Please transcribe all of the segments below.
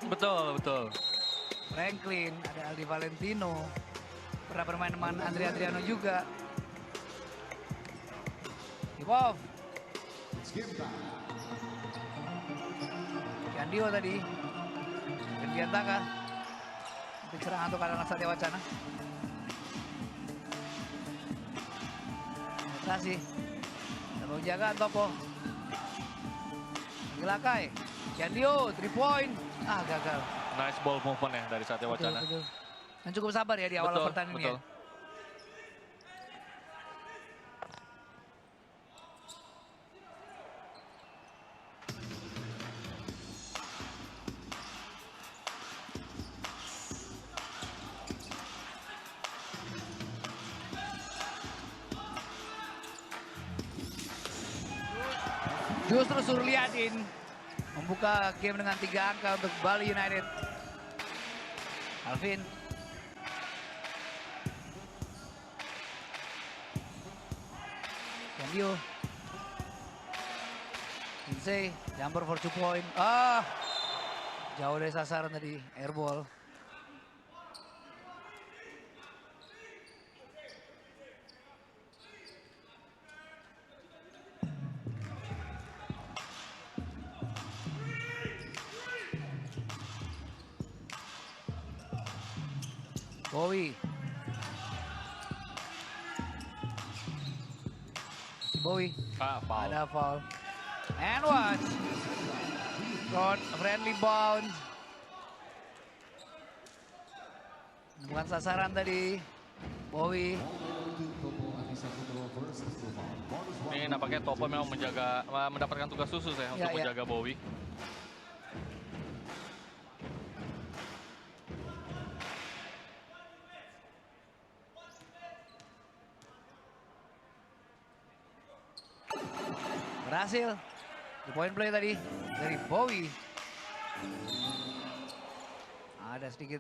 Betul, betul. Franklin, ada Aldi Valentino. Pernah bermain dengan Andrea Adriano juga. Tip off. Yandio tadi. Rendiantaka. Untuk serangan untuk anak Satya Wacana. Kasih. Terlalu jaga Topo. Gilakai. Yandio, 3 point. Ah, gagal. Nice ball movement ya dari Satya Wacana. Betul. Dan cukup sabar ya di awal pertandingan ini ya. Justru Surliadin membuka game dengan 3 angka untuk Bali United. Alvin. Yandio. Lindsay, jumper for 2 point. Ah, jauh dari sasaran tadi, airball. Bowie. Bowie. Foul. Ada foul. And watch. Got a friendly bounce. Bukan sasaran tadi. Bowie. Ini nampaknya Topo memang mendapatkan tugas khusus ya untuk menjaga Bowie. Berhasil. Di point play tadi dari Bowie. Ada sedikit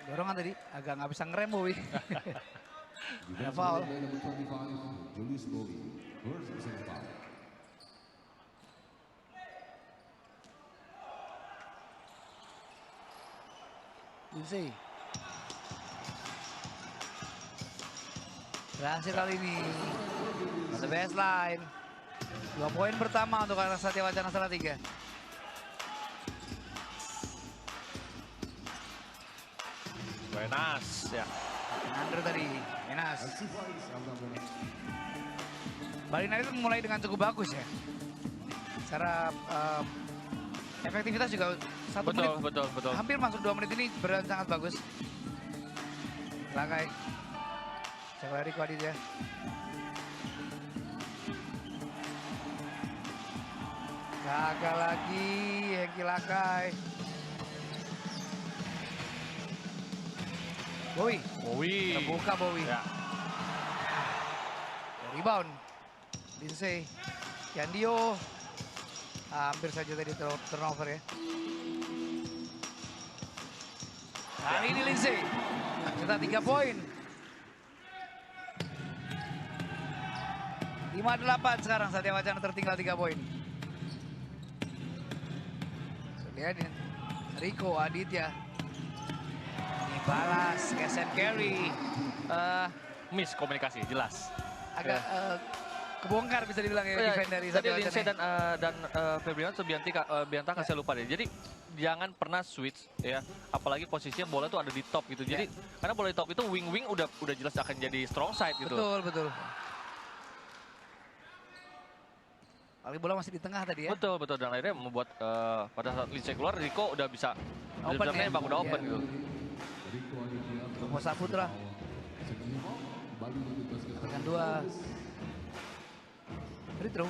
dorongan tadi, agak nggak bisa ngerem Bowie. Ada foul. Lindsay. Berhasil kali ini. The baseline. 2 poin pertama untuk anak Satya Wacana Salatiga. Wenas ya. Andre tadi, Wenas. Bali United mulai dengan cukup bagus ya. Secara efektivitas juga 1 menit. Betul. Hampir masuk 2 menit ini berjalan sangat bagus. Lakai. Cek lari ke Aditya. Gagal lagi, Hengki Lakai. Bowie. Terbuka Bowie. Ya. Rebound. Lindsay. Yandio. Hampir saja tadi turnover ya. Kali ini Lindsay. Kita 3 poin. 5-8 sekarang Satya Wacana tertinggal 3 poin. Lihat Rico Aditya. Dibalas, cash and carry. Miss komunikasi, jelas. Agak kebongkar bisa dibilang ya defense dari Satya Wacana. Lindsay dan Febrian Subiantaka saya lupa deh. Jadi jangan pernah switch ya, apalagi posisinya bola tuh ada di top gitu. Jadi karena bola di top itu wing udah jelas akan jadi strong side gitu. Betul. Apalagi bola masih di tengah tadi ya. Betul dan akhirnya membuat pada saat Lindsay keluar Rico udah bisa open ya. nembak, udah open gitu. Tomo Saputra. Dengan 2 free throw.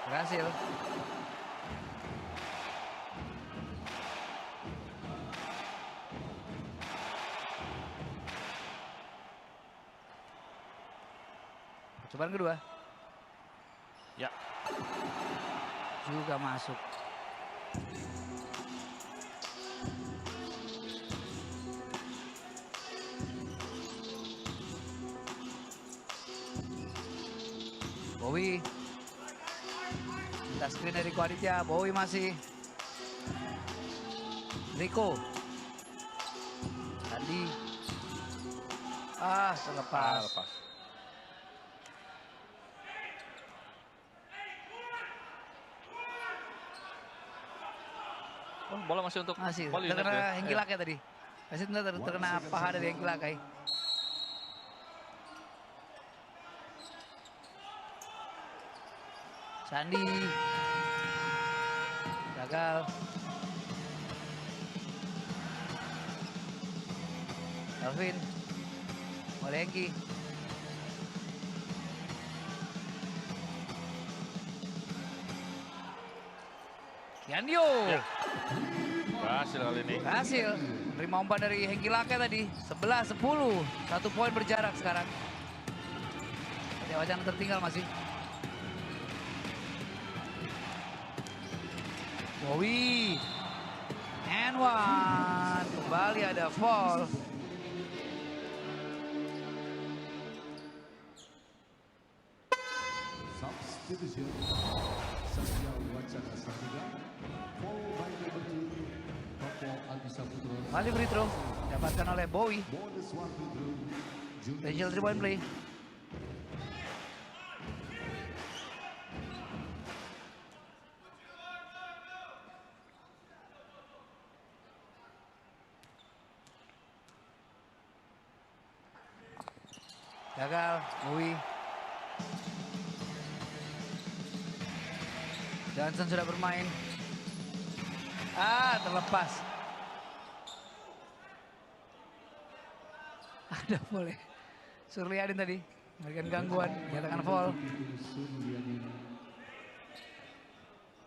Berhasil. Percobaan kedua. Ya. Juga masuk. Bowie. Minta screen dari Riko Aditya. Bowie masih. Riko. Sandi. Terlepas. Lepas. Oh, bola masih untuk Masih Bali United terkena ya? Hengki Lakai tadi. Masih terkena paha dari Hengki Lakai. Sandi. Gagal. Alvin. Oleh Hengki. Kiandio. Ya. Berhasil kali ini. Berhasil menerima umpan dari Hengki Lakai tadi. 11-10. 1 poin berjarak sekarang. Ada wacana tertinggal masih. Bowie. And one. Kembali ada foul. Substitution. Satya Wacana Saputra. Foul by number 2. Topo Adi Saputra. Kembali free throw. Dapatkan oleh Bowie. Bonus 1 free throw. Junior Rachel 3-point play. Gagal, Bowie. Johnson sudah bermain. Terlepas. Ada boleh. Surliadin tadi memberikan gangguan, nyatakan foul.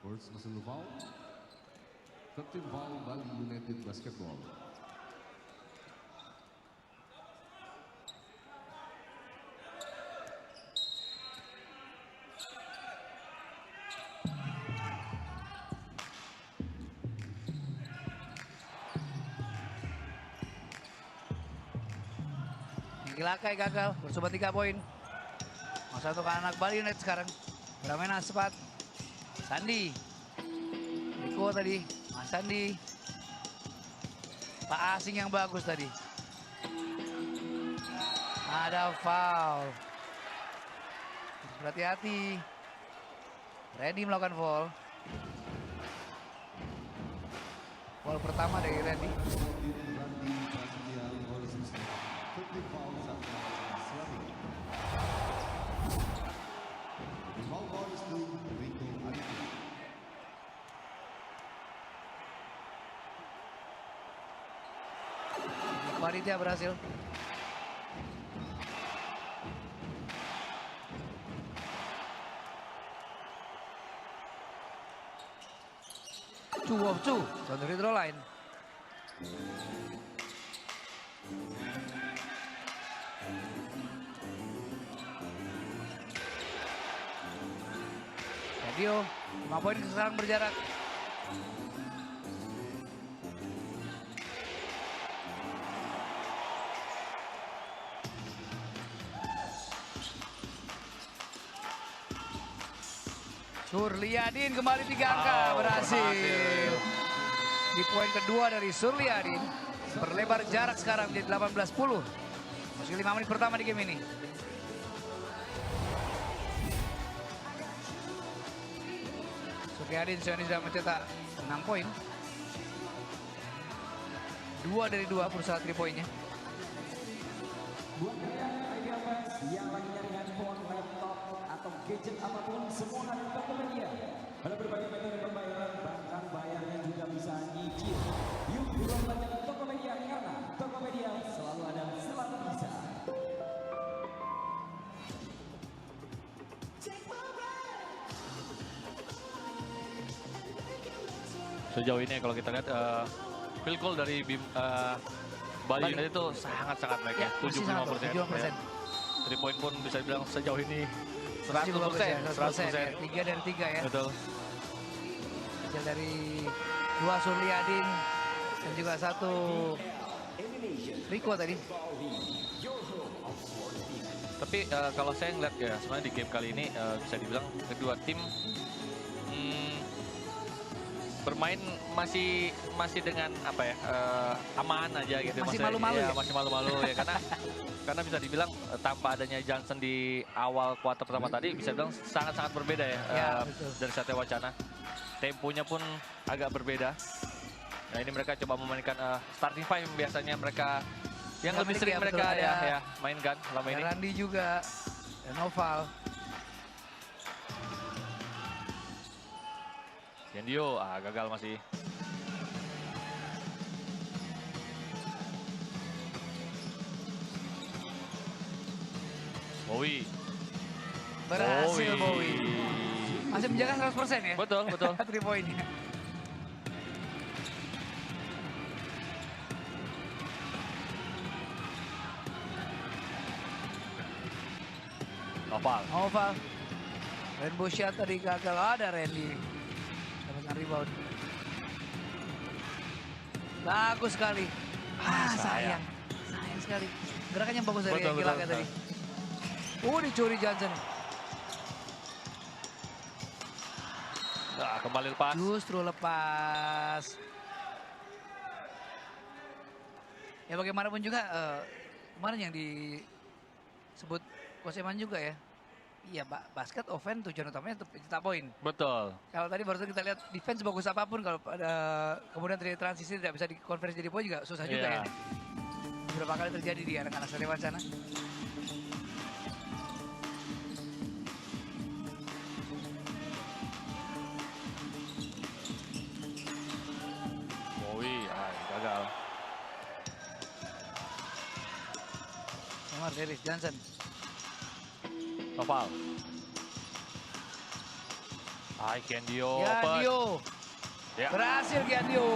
Personal foul. 13 foul Bali United Basketball. Hengki Lakai gagal, bersumbat 3 poin. Masa untuk anak Bali United sekarang. Bermain cepat. Sandi. Riko tadi, Mas Sandi. Pak Asing yang bagus tadi. Ada foul. Berhati-hati. Randy melakukan foul. Foul pertama dari Randy. Aditya berhasil. Two of two on the free throw line. Radio 5 poin sekarang berjarak. Surliadin kembali 3 angka, berhasil. Di poin kedua dari Surliadin, berlebar jarak sekarang menjadi 18-10. Masih 5 menit pertama di game ini. Surliadin sudah mencetak 6 poin. 2 dari 2 berusaha 3 poinnya. Buat kalian idea fans yang lagi nyari handphone, laptop, atau gadget apapun, semua ada di Tokopedia. Ada berbagai metode pembayaran, bahkan bayarnya juga bisa nyicil. Yuk buruan belanja di Tokopedia karena Tokopedia selalu ada, selalu bisa. Sejauh ini kalau kita lihat field goal dari Bali United itu sangat-sangat baik ya, 75%. 75%. 3 point pun bisa dibilang sejauh ini 100%, 100%. 3 dari 3 ya. Betul. Hasil dari 2 Surliadin dan juga 1 Rico tadi. Tapi kalau saya ngeliat ya sebenarnya di game kali ini bisa dibilang kedua tim bermain masih dengan apa ya aman aja gitu. Masih Maksudnya, malu-malu ya? Masih malu-malu ya karena bisa dibilang tanpa adanya Johnson di awal kuarter pertama tadi bisa dibilang sangat-sangat berbeda ya, Ya, betul. dari Satya Wacana. Temponya pun agak berbeda. Nah ini mereka coba memainkan starting five biasanya mereka yang Ya, lebih Amerika, sering ya, mereka betul, ya mainkan selama ini. Randi juga. Dan Noval. Yandio gagal masih. Bowie. Berhasil Bowie. Masih menjaga 100% ya? Betul, betul. 3 poinnya. Noval. Rainbow shot tadi gagal. Ada Randy. Dapatkan rebound. Bagus sekali. Sayang. Sayang sekali. Gerakannya bagus dari Betul, Gilaga betul. tadi. Dicuri Johnson. Nah, kembali lepas. Justru lepas. Ya bagaimanapun juga kemarin yang disebut Coach Eman juga ya. Iya, basket offense tujuan utamanya untuk cetak poin. Betul. Kalau tadi baru kita lihat defense bagus apapun kalau kemudian dari transisi tidak bisa dikonversi jadi poin juga susah juga ya. Iya. Beberapa kali terjadi di anak-anak Satya Wacana. Bowie, gagal. Nomor Dennis Johnson. Noval. Yandio open. Yandio. Ya. Berhasil Kiandio.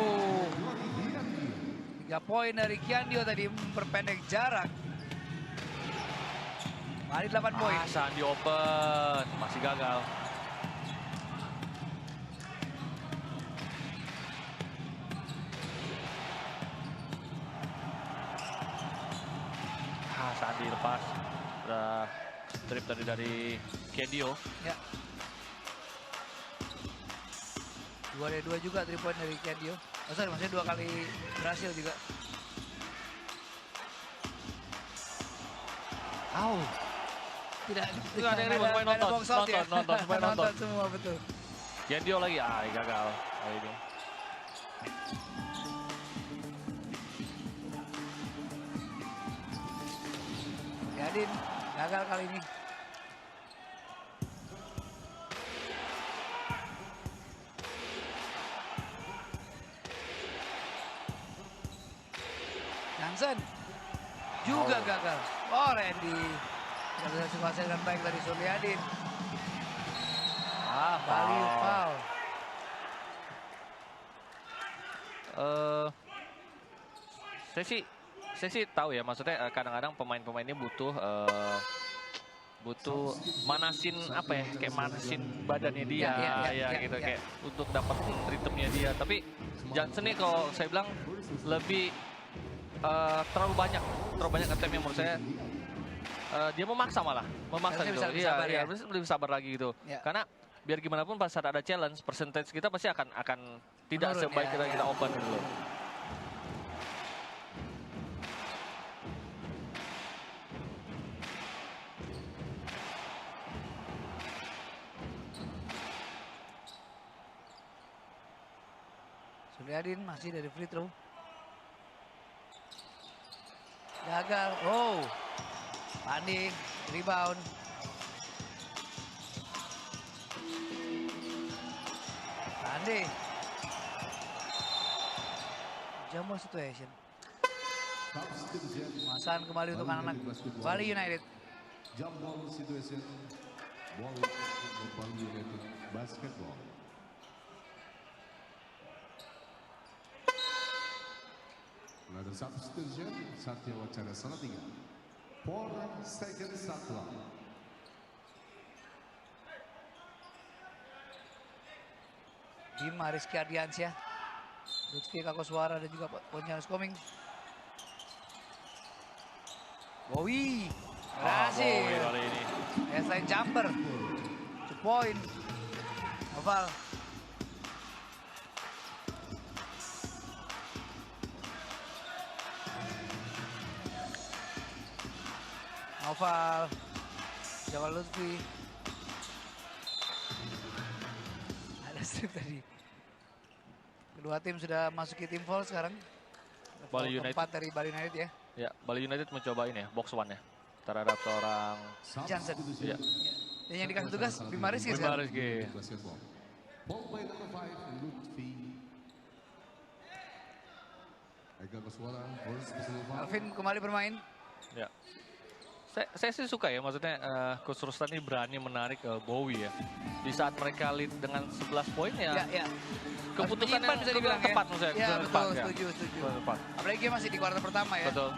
3 poin dari Kiandio tadi memperpendek jarak. Mari 8 poin. Sandi open, masih gagal. Sandi lepas. Udah strip tadi dari Kiandio. Ya. 2 dari 2 juga 3 poin dari Kiandio. Oh sorry, maksudnya 2 kali berhasil juga. Tidak ada yang ribut, supaya nonton, box out ya. nonton, supaya nonton. Semua betul. Kiandio lagi, gagal. Ini. Yadin gagal kali ini. Johnson juga gagal. Oh Randy. Tidak bisa dikuasai dengan baik dari Suryadin. Bali foul. Saya sih tahu ya, maksudnya kadang-kadang pemain-pemain ini butuh manasin apa ya, kayak manasin badannya dia, gitu, kayak untuk dapat ritmenya dia. Tapi Johnson nih kalau saya bilang lebih terlalu banyak attempt yang menurut saya dia memaksa Harusnya gitu. bisa sabar ya. Lebih sabar lagi gitu. Ya. Karena biar gimana pun pas saat ada challenge, percentage kita pasti akan tidak Menurun, sebaik ya, kita open gitu loh. Suryadin masih dari free throw. Gagal. Pandi rebound. Pandi. Jumbo situation. Pemasangan kembali untuk anak-anak Bali United. Jump ball situation. Ball untuk Bali United Basketball. Another substitution, Satya Wacana Salatiga. 4 seconds shot clock. Bima Rizky Ardiansyah. Lutfi Kakoswara dan juga Pontianus Koming. Bowie Bowie berhasil. kali ini. Baseline jumper. 2 point. Oval. Oval. Jamal Lutfi. Ada strip tadi. Kedua tim sudah masuki tim foul sekarang. Bali Foul United. keempat dari Bali United ya. Ya, Bali United mencoba ini ya, box one ya. Terhadap seorang Johnson. ya, Dan yang dikasih tugas Bima Rizky Bima sekarang. Rizky. Basketball. Ball by number 5, Lutfi. Ega Koswara, first personal foul. Alvin kembali bermain. Ya. Saya sih suka ya, maksudnya Coach Rustan ini berani menarik Bowie ya. Di saat mereka lead dengan 11 poin ya, Ya. keputusan Menyimpan yang bisa dibilang ya. tepat maksudnya. Ya, keputusan betul, tepat, ya. setuju. Keputusan tepat. Apalagi masih di kuarter pertama ya. Betul.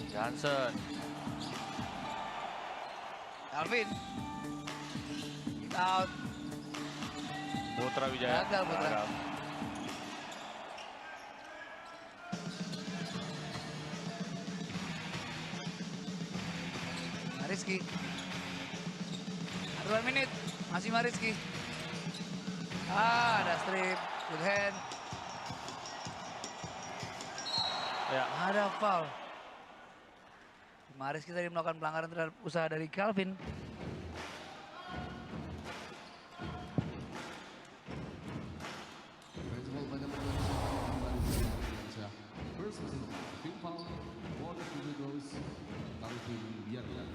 Johnson. Alvin. Kick out. Putra Wijaya. Gagal, Putra. Gagal. Mariski. Ada 2 menit. Masih Mariski. Ada strip. Good hand. Ya. Ada foul. Mariski tadi melakukan pelanggaran terhadap usaha dari Calvin. Defensive ball by number 27, kembali Indonesia. First personal team foul. For the free throws, Calvin Biarkan.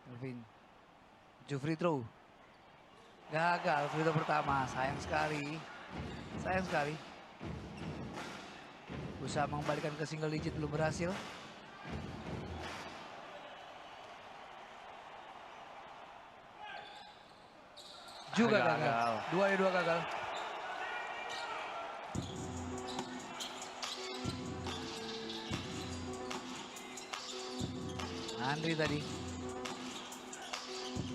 Calvin. Free throw. Gagal free throw pertama. Sayang sekali. Sayang sekali. Usaha mengembalikan ke single digit belum berhasil. Juga gagal. 2 dari 2 gagal. Andri tadi.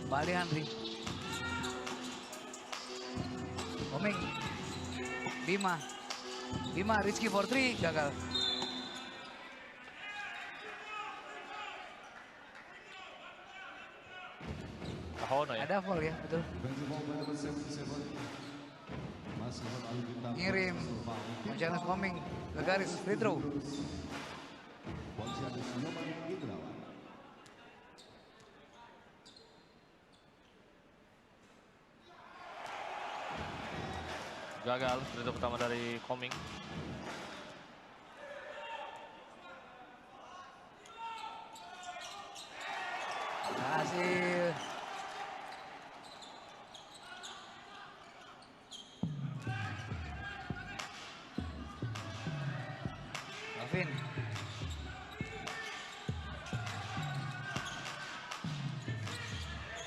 Kembali Andri. Koming. Bima Rizky for 3 gagal. Kahono ya. Ada foul ya, betul. Defensive ball by number 77. Masih Ali Bintang. Ngirim. Monjanus Koming ke garis free throw. Pontianak Nyoman Indrawan. Gagal free throw pertama dari Koming. Berhasil. Alvin.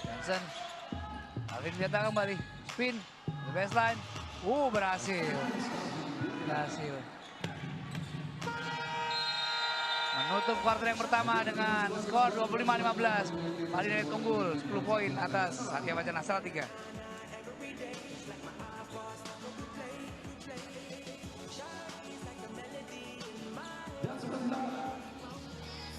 Johnson. Alvin mencetak kembali. Spin. The baseline. Berhasil. Berhasil. Menutup kuarter yang pertama dengan skor 25-15. Bali United unggul 10 poin atas Satya Wacana Salatiga.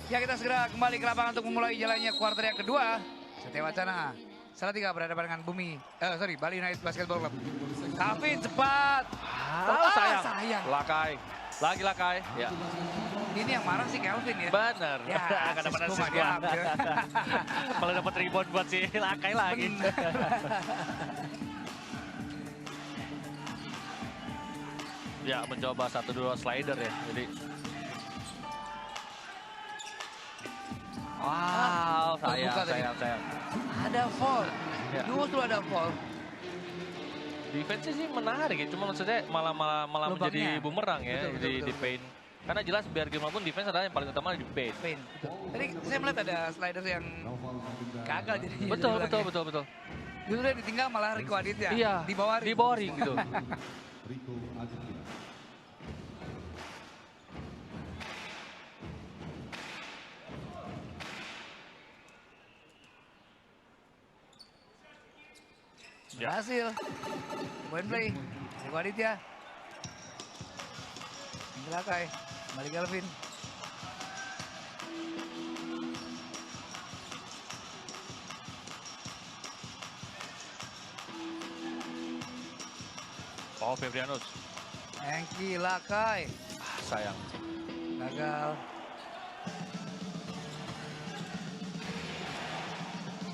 Ya, kita segera kembali ke lapangan untuk memulai jalannya kuarter yang kedua. Satya Wacana Salatiga berhadapan dengan Bali United Basketball Club. Calvin cepat. Sayang. Lakai. Lagi Lakai. Ya. Ini yang marah sih Calvin ya. Benar. Ya, Nggak dapat assist assist gua nggak gua. diambil. Kalau dapat rebound buat si Lakai lagi. Ya, mencoba 1-2 slider ya. Jadi wow, terbuka tadi. sayang. Ada foul. Ya. Justru ada foul. Defense sih menarik ya, cuma maksudnya malah Lubangnya. menjadi bumerang ya Betul, di betul. paint. Karena jelas biar gimana pun defense adalah yang paling utama di paint. Pain. Tadi saya melihat ada slider yang Noval Bintang. gagal jadi. Betul. Justru yang ditinggal malah Rico Aditya. Iya, Di bawah di bawah ring gitu. Rico Aditya. Berhasil. Point play. Eko Aditya. Gelakai. Kembali Kelvin. Oh, Febrianus. Hengki Lakai. Sayang. Gagal.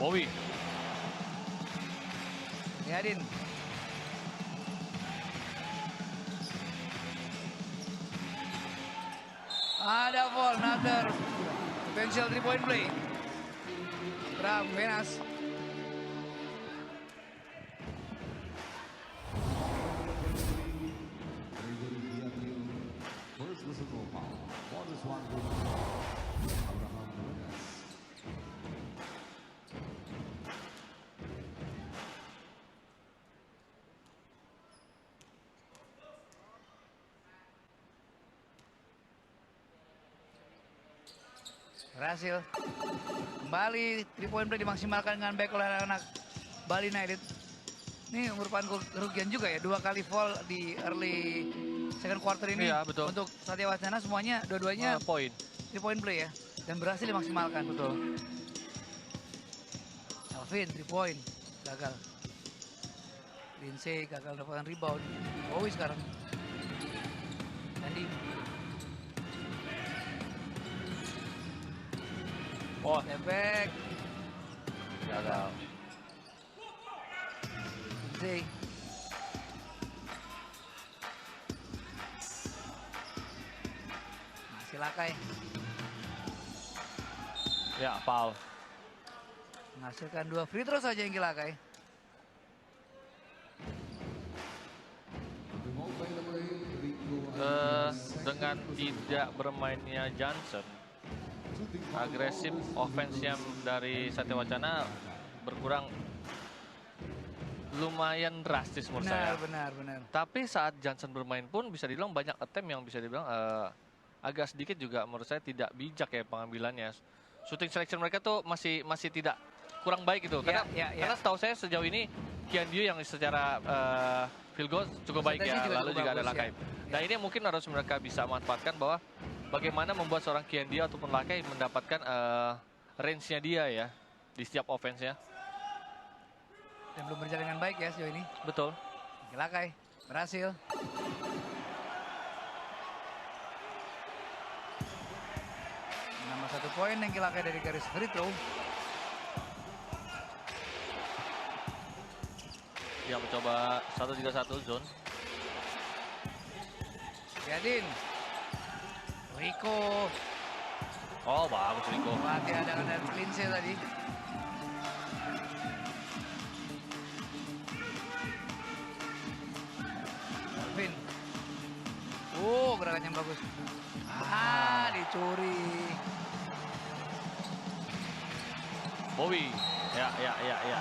Bowie. Yadin. Ada ball, another potential 3-point play. Bram Venas. First physical foul. For this one, Abraham Nunes. Berhasil. Kembali 3-point play dimaksimalkan dengan baik oleh anak Bali United. Ini merupakan kerugian juga ya, 2 kali foul di early second quarter ini. Iya, betul. Untuk Satya Wacana semuanya, dua-duanya Poin. 3-point play ya. Dan berhasil dimaksimalkan. Betul. Alvin 3-point, gagal. Lindsay gagal mendapatkan rebound. Bowie sekarang. Andy. Oh, Step back. gagal. Lindsay. Masih Lakai. Ya, foul. Menghasilkan 2 free throw saja yang Lakai. The ball by the way, Rico Dengan tidak bermainnya Johnson, agresif offense-nya dari Satya Wacana berkurang lumayan drastis menurut saya. Benar. Tapi saat Johnson bermain pun bisa dibilang banyak attempt yang bisa dibilang agak sedikit juga menurut saya tidak bijak ya pengambilannya. Shooting selection mereka tuh masih tidak kurang baik gitu. Karena setahu saya sejauh ini Kian Dio yang secara field goal cukup baik ya. Lalu juga ada Lakai. Nah ini mungkin harus mereka bisa manfaatkan bahwa bagaimana membuat seorang Kian Dio ataupun Lakai mendapatkan range-nya dia ya di setiap offense-nya. Dan belum berjalan dengan baik ya sejauh ini. Betul. Lakai berhasil. Nama 1 poin yang Lakai dari garis free throw. Dia mencoba 1-3-1 zone. Yadin. Rico. Oh bagus Rico. Mati ada dari Lindsay tadi. Alvin. Gerakannya bagus. Dicuri. Bowie. Ya.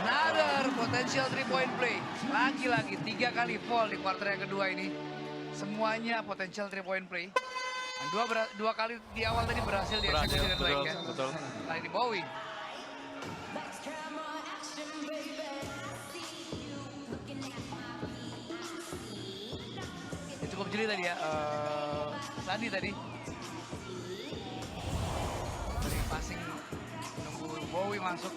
Another potential 3-point play. Lagi-lagi 3 kali foul di kuarter yang kedua ini. Semuanya potential 3-point play. Dan dua kali di awal tadi berhasil dieksekusi dengan baik ya. Betul. Kali ini Bowie. Ya, cukup jeli tadi ya. Sandi tadi. Dari passing menunggu Bowie masuk.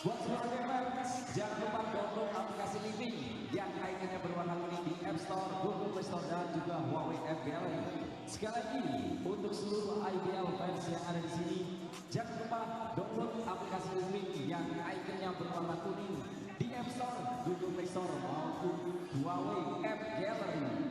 Buat semua fans, jangan lupa download aplikasi Living yang icon-nya berwarna kuning di App Store, Google Play Store, dan juga Huawei App Gallery. Sekali lagi, untuk seluruh IBL fans yang ada di sini, jangan lupa download aplikasi Living yang icon-nya berwarna kuning di App Store, Google Play Store, maupun Huawei App Gallery.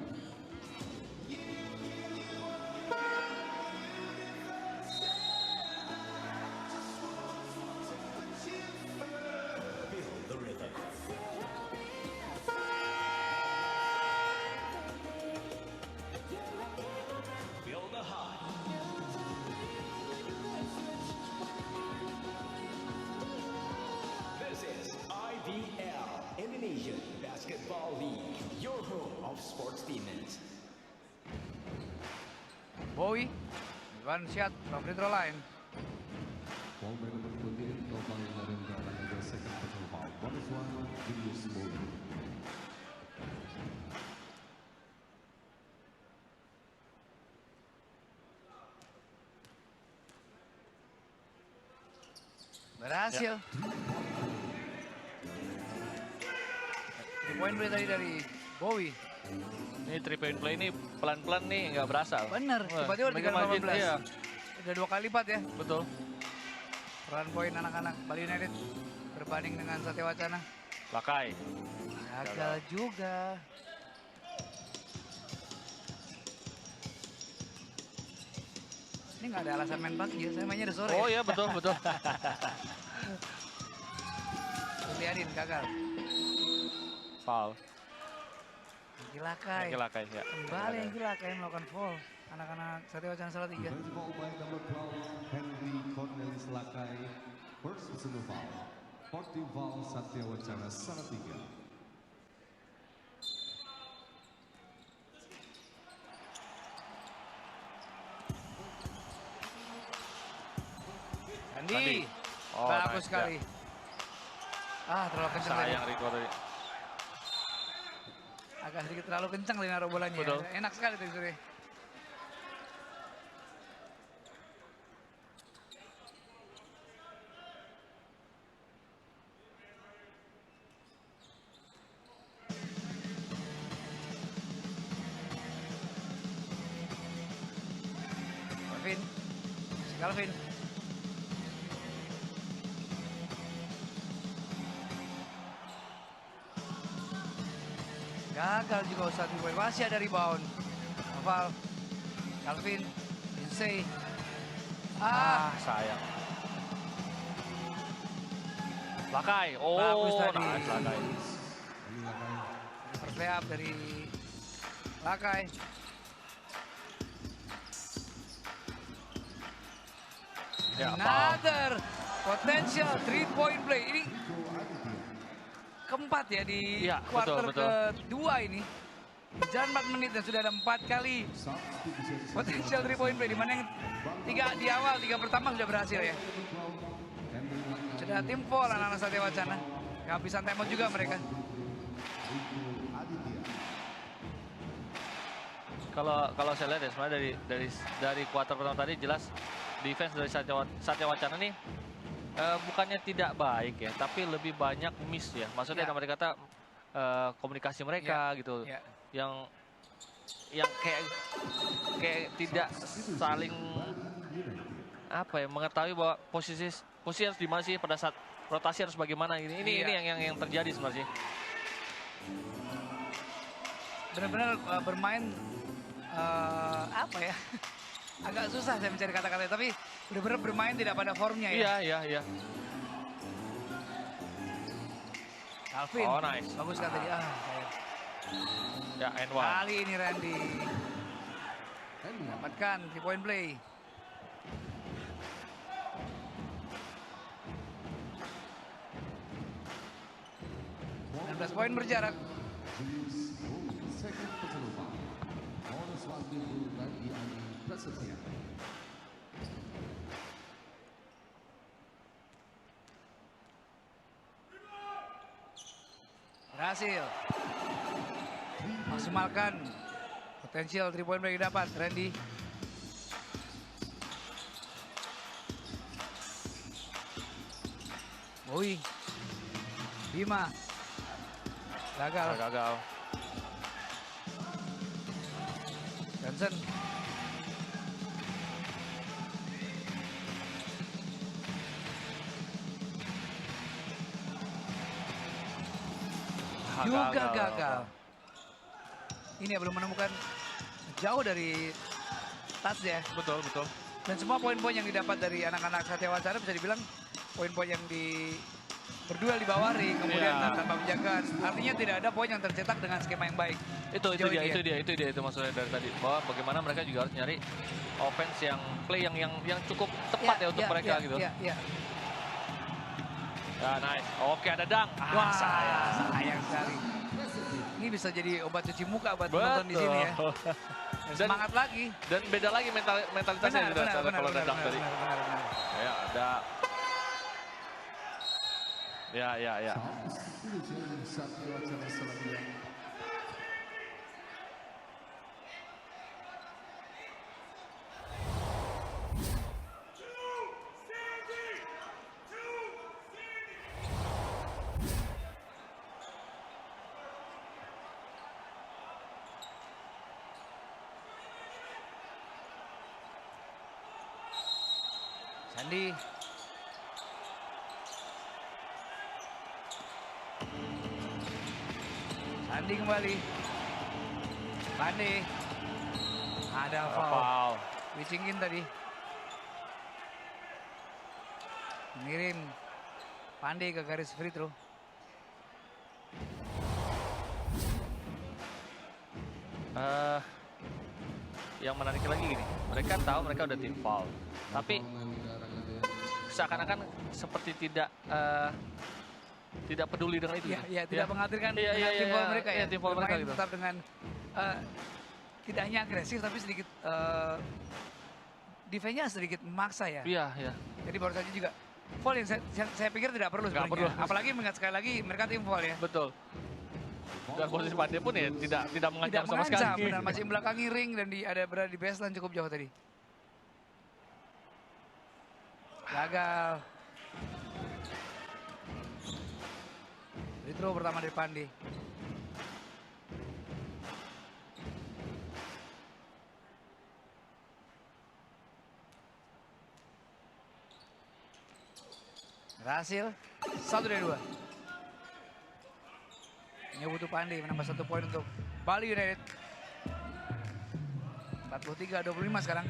This is IBL, Indonesian Basketball League, your home of sports demons. Bowie One shot from free throw line. Foul by number 28, Topang Narendra Ranaga, second personal foul. Bonus one, Julius Bowie. Berhasil. 3 point play tadi dari Bowie. Ini 3 point play ini pelan-pelan nih, nggak berasa. Bener, Wah, tiba-tiba mereka 3-18. margin, iya, Udah 2 kali lipat ya. betul. Peran poin anak-anak Bali United berbanding dengan Satya Wacana. Lakai. Gagal juga. Ini nggak ada alasan main pagi ya, saya mainnya udah sore. Oh iya, betul, betul. Liatin gagal. Foul. Gilakai. Lakai, ya. Kembali yang Gilakai melakukan foul. Anak-anak Satya Wacana Salatiga. Defensive foul by number 12, Henry Cornelis Lakai. First personal foul. 14 foul, Satya Wacana Salatiga. Andi. Oh, Bagus nice, sekali. Ah, terlalu kencang tadi. Sayang Rico tadi. Agak sedikit terlalu kencang tadi naruh bolanya. Betul. Enak sekali tadi sore. Calvin. Calvin. Gagal juga Ustadz Iboy. Masih ada rebound. Noval. Calvin. Lindsay. Sayang. Lakai. Oh, Bagus tadi. nice, Lakai. Ini Lakai. First layup dari Lakai. Ya, foul. Another potential 3-point play. Ini keempat ya di Iya, quarter betul, betul. kedua ini. Jalan 4 menit dan sudah ada 4 kali potential 3-point play. Dimana yang di awal, 3 pertama sudah berhasil ya. Sudah tim foul anak-anak Satya Wacana. Kehabisan timeout juga mereka. Kalau saya lihat ya sebenarnya dari kuarter pertama tadi jelas defense dari Satya Wacana nih bukannya tidak baik ya, tapi lebih banyak miss ya. Maksudnya Ya. dalam arti kata komunikasi mereka gitu, Ya. yang kayak tidak saling apa ya, mengetahui bahwa posisi harus di mana sih pada saat rotasi harus bagaimana ini. Iya. Ini yang terjadi sebenarnya. Benar-benar bermain apa ya? Agak susah saya mencari kata-kata, tapi benar-benar bermain tidak pada formnya ya. Iya. Calvin. Oh, nice. Bagus kan tadi. Sayang. Ya, and one. Kali ini Randy dapatkan 3-point play. Poin berjarak. Second personal foul. Bonus one, Randy Andi Prasetya. Berhasil. Maksimalkan potensial 3-point play dapat Randy. Bowie. Bima. Gagal. Gagal. Johnson. Juga gagal. Ini ya belum menemukan jauh dari touch ya. Betul. Dan semua poin-poin yang didapat dari anak-anak Satya Wacana bisa dibilang poin-poin yang berduel di bawah ring, kemudian Iya. tanpa penjagaan. Artinya tidak ada poin yang tercetak dengan skema yang baik. Itu Sejauh ini ya. dia itu maksudnya dari tadi, bahwa bagaimana mereka juga harus nyari offense yang play yang cukup tepat ya untuk mereka gitu. Iya. Ya, nice. Oke, ada dang. Wah, sayang sekali. Ini bisa jadi obat cuci muka buat penonton di sini ya. Semangat lagi. Dan beda lagi mentalitasnya Benar, juga benar, benar, kalau benar, datang benar, tadi. benar, benar. Ya, ada. Ya. Indonesia satu acara selanjutnya. Sandi. Sandi kembali. Pandey. Ada foul. Foul. Wicingin tadi. Mengirim Pandey ke garis free throw. Yang menarik lagi gini, mereka tahu mereka udah tim foul, tapi seakan-akan seperti tidak peduli dengan itu. Iya, tidak menghadirkan tim foul mereka ya. Tim foul mereka Bermain gitu. tetap dengan tidak hanya agresif tapi sedikit defense-nya sedikit memaksa ya. Iya. Jadi baru saja juga foul yang saya pikir tidak perlu Nggak sebenarnya. perlu. Apalagi mengingat sekali lagi mereka tim foul ya. Betul. Dan posisi Pandey pun ya tidak mengancam Tidak sama mengancam, sekali. benar masih belakangi ring dan berada di baseline cukup jauh tadi. Gagal. Free throw pertama dari Pandey. Berhasil, 1 dari 2. Ini butuh Pandey menambah 1 poin untuk Bali United. 43-25 sekarang.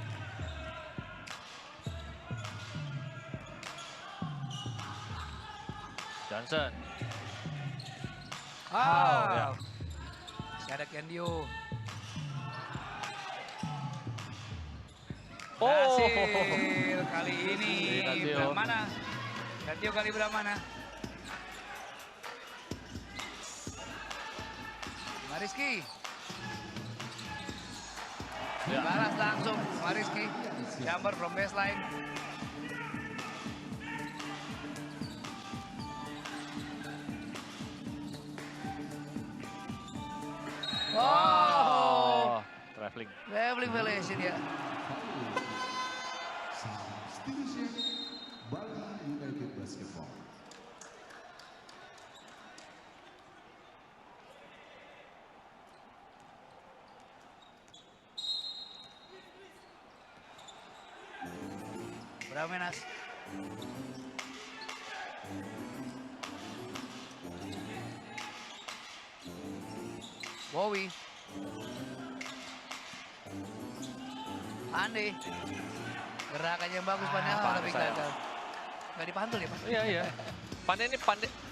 Johnson. Ya. Masih ada Kendio. Berhasil kali ini. Kendio. Belah mana? Kendio kali belah mana? Mariski. Ya. Balas langsung Mariski. Jumper from baseline. Oh, Traveling. traveling violation ya. Indonesia Bali United Basketball. Berapa Menas? Bowie. Pandey. Gerakannya bagus Pandey, tapi sayang. gagal. Gak dipantul ya Pak? Iya. Pandey,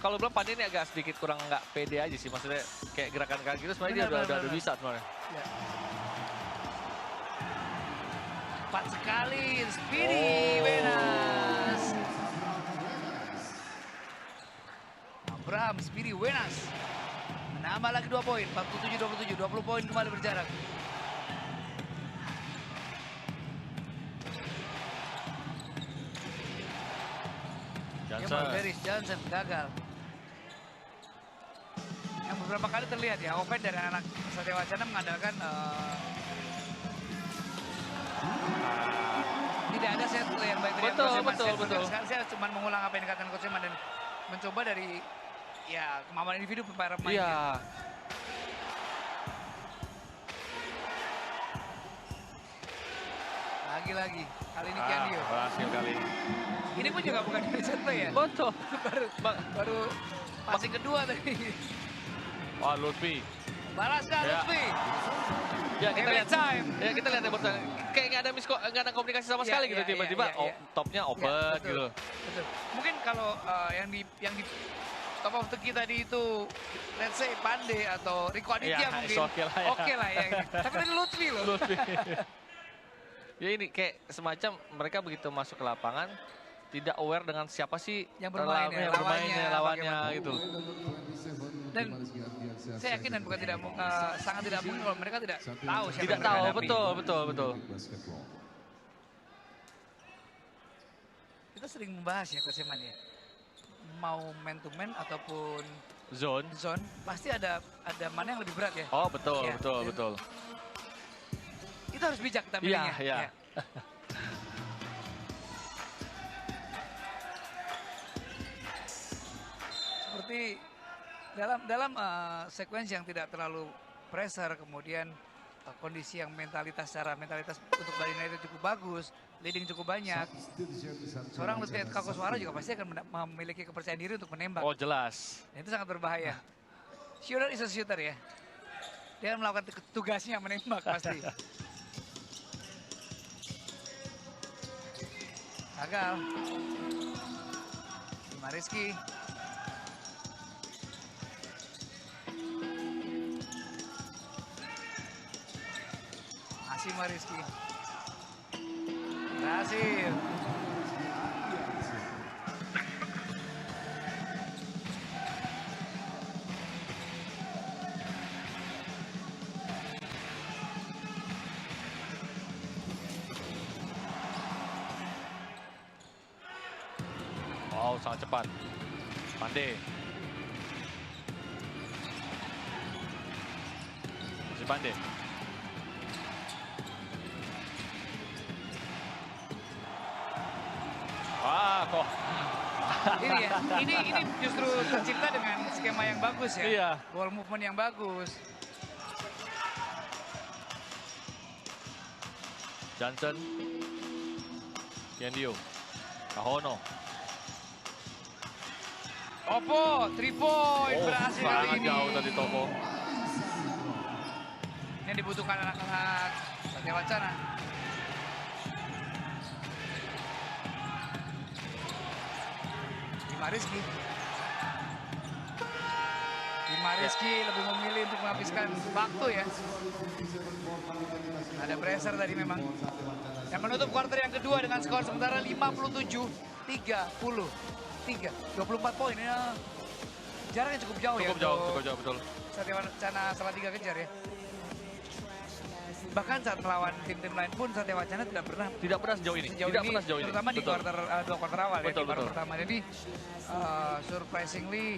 kalau bilang Pandey ini agak sedikit kurang nggak pede aja sih. Maksudnya kayak gerakan kaki gitu sebenarnya dia udah bisa sebenarnya. Ya. Cepat sekali, Speedy Wenas. Abraham Speedy Wenas. Menambah lagi 2 poin, 47-27, 20 poin kembali berjarak. Dennis Johnson gagal. Yang beberapa kali terlihat ya, offense dari anak Satya Wacana mengandalkan tidak ada set play yang baik dari Betul, Coach Eman. betul. Saya cuma mengulang apa yang dikatakan Coach Eman dan mencoba dari ya kemampuan individu para pemain. Iya. Lagi-lagi, kali ini Kendio. Berhasil kali ini. Ini pun juga bukan dari set play ya. Betul. baru passing kedua tadi. Wah, Lutfi. Balaskan Ya. Lutfi. Ya kita Every lihat. time. Ya kita lihat ya Bos. Kayak nggak ada komunikasi sama sekali gitu tiba-tiba topnya open betul, gitu. Betul. Mungkin kalau yang di top of the kita di itu let's say Pandey atau Riko Aditya Ya, mungkin. oke lah ya. Oke lah ya. Tapi tadi Lutfi loh. Lutfi. Ya ini kayak semacam mereka begitu masuk ke lapangan tidak aware dengan siapa sih Yang bermain ya, lawannya bagaimana. gitu. Number 27 Dan saya yakin dan bukan tidak sangat tidak mungkin kalau mereka tidak tahu siapa Tidak yang tahu, mereka hadapi. betul. Basketball. Kita sering membahas ya Coach Eman ya. Mau man to man ataupun Zone. zone, pasti ada mana yang lebih berat ya. Oh, betul, Ya. betul. Itu harus bijak kita Iya, milihnya. iya. Ya. Seperti dalam sekuensi yang tidak terlalu pressure, kemudian kondisi yang mentalitas untuk Bali United cukup bagus, leading cukup banyak. Seorang Lutfi Kakoswara juga pasti akan memiliki kepercayaan diri untuk menembak. Oh, jelas. Dan itu sangat berbahaya. Shooter is a shooter ya. Dia akan melakukan tugasnya menembak pasti. Gagal. Bima Rizky. Masih Bima Rizky. Berhasil. Wow, sangat cepat. Pandai. Masih pandai. Wah, kok. Ini ya, ini justru tercipta dengan skema yang bagus ya. Iya. Ball movement yang bagus. Johnson. Kiendio. Kahono. Topo, 3 point berhasil kali sangat ini. jauh tadi Topo. Yang dibutuhkan anak-anak Satya Wacana. Bima Rizky. Bima Rizky lebih memilih untuk menghabiskan waktu ya. Ada pressure tadi memang. Yang menutup kuarter yang kedua dengan skor sementara 57-33. 24 poin ya. Jaraknya cukup jauh ya. Cukup jauh, betul. Satya Wacana salah 3 kejar ya. Bahkan saat melawan tim-tim lain pun Satya Wacana tidak pernah Sejauh ini. sejauh Tidak ini, pernah sejauh ini. terutama di Betul. dua kuarter awal ya, Betul, di paruh betul. pertama. Jadi surprisingly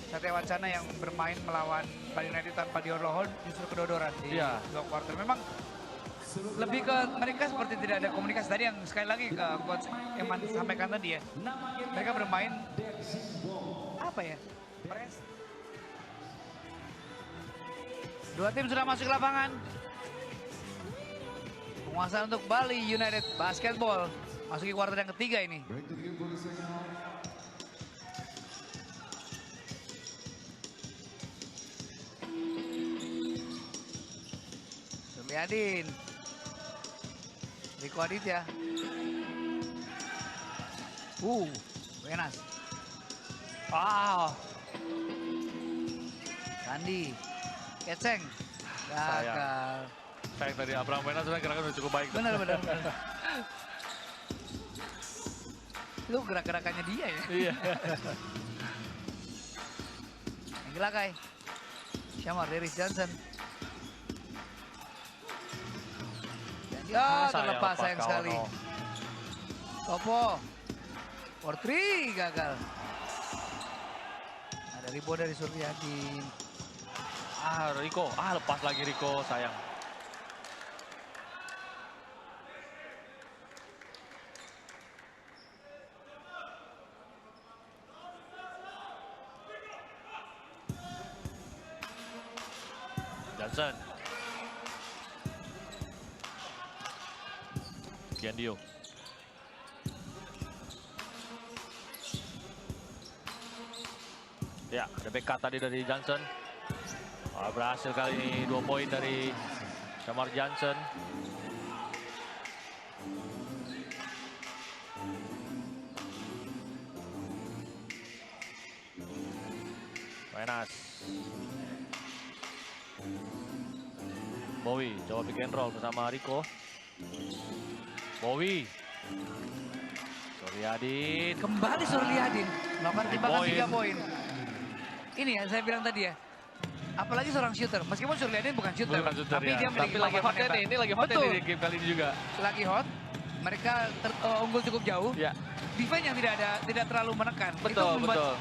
Satya Wacana yang bermain melawan Bali United tanpa Dior justru kedodoran di Iya. dua kuarter. Memang lebih ke mereka seperti tidak ada komunikasi tadi yang sekali lagi ke Coach Eman sampaikan tadi ya. Mereka bermain apa ya? Press. Dua tim sudah masuk ke lapangan. Penguasaan untuk Bali United Basketball. Masuki kuarter yang ketiga ini. Break the game for the second half. Suliadin. Riko Aditya. Wenas. Sandi. Keceng. Gagal. Sayang tadi Abraham Wenas sebenarnya gerakan udah cukup baik. Benar. Lu gerak-gerakannya dia ya. Iya. Yang Gelakai. Syamar Deris Johnson. Ya, terlepas sayang sekali. Topo. For 3 gagal. Ada rebound dari Suryadin. Riko. Lepas lagi Riko, sayang. Johnson. Kiendio. Ya, ada backup tadi dari Johnson. Berhasil kali ini 2 poin dari Shamar Johnson. Wenas. Bowie coba pick and roll bersama Riko. Bowie. Suryadin. Kembali Suryadin. Melakukan tembakan 3 poin. ini ya saya bilang tadi ya. Apalagi seorang shooter, meskipun Surliadin bukan shooter, Bukan shooter, tapi ya. dia Tapi memiliki lagi kemampuan hotnya menembak. nih, ini lagi hotnya Betul, nih di game kali ini juga. lagi hot. Mereka unggul cukup jauh. Ya, Defense yang tidak terlalu menekan. Itu Betul, membuat betul.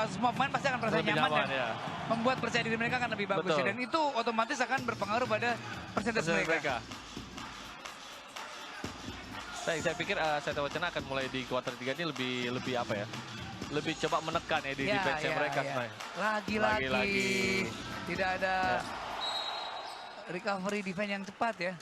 semua pemain pasti akan merasa lebih nyaman nyaman dan ya. membuat percaya diri mereka akan lebih bagus Betul. ya. Dan itu otomatis akan berpengaruh pada persentase mereka. Saya pikir Saitama Wacana akan mulai di kuarter 3 ini lebih apa ya? Lebih coba menekan ya di defense mereka sebenarnya. Lagi-lagi tidak ada Ya. recovery defense yang cepat ya.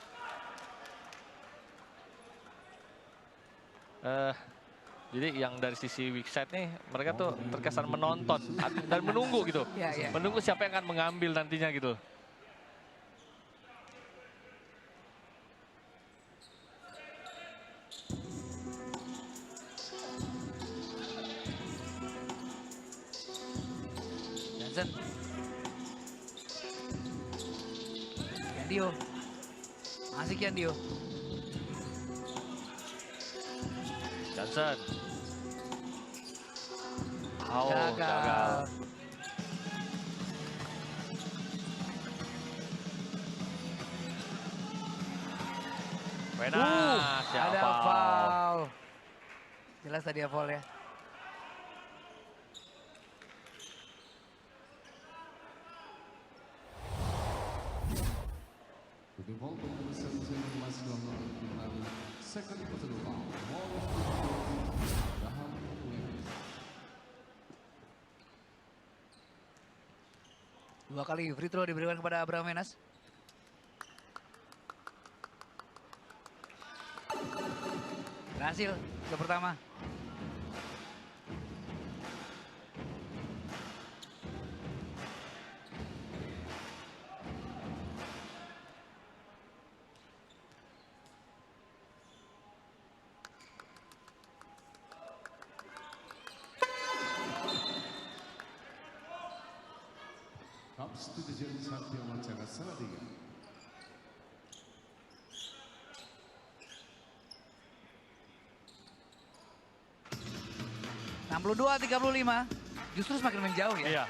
Jadi yang dari sisi weak side nih, mereka tuh terkesan menonton dan menunggu gitu. Ya, ya. Menunggu siapa yang akan mengambil nantinya gitu. Johnson. Kiandio. Masih Kiandio. Johnson. Oh, Gagal. gagal. Wena, siapa? Ada foul. Jelas tadi ya foul ya. With the ball number 17 masih dalam second personal foul. Ball of the Graham Williams. 2 kali free throw diberikan kepada Abraham Wenas. Berhasil ke pertama. Substitution Satya Wacana Salatiga. Dua 35 justru semakin menjauh ya. Iya.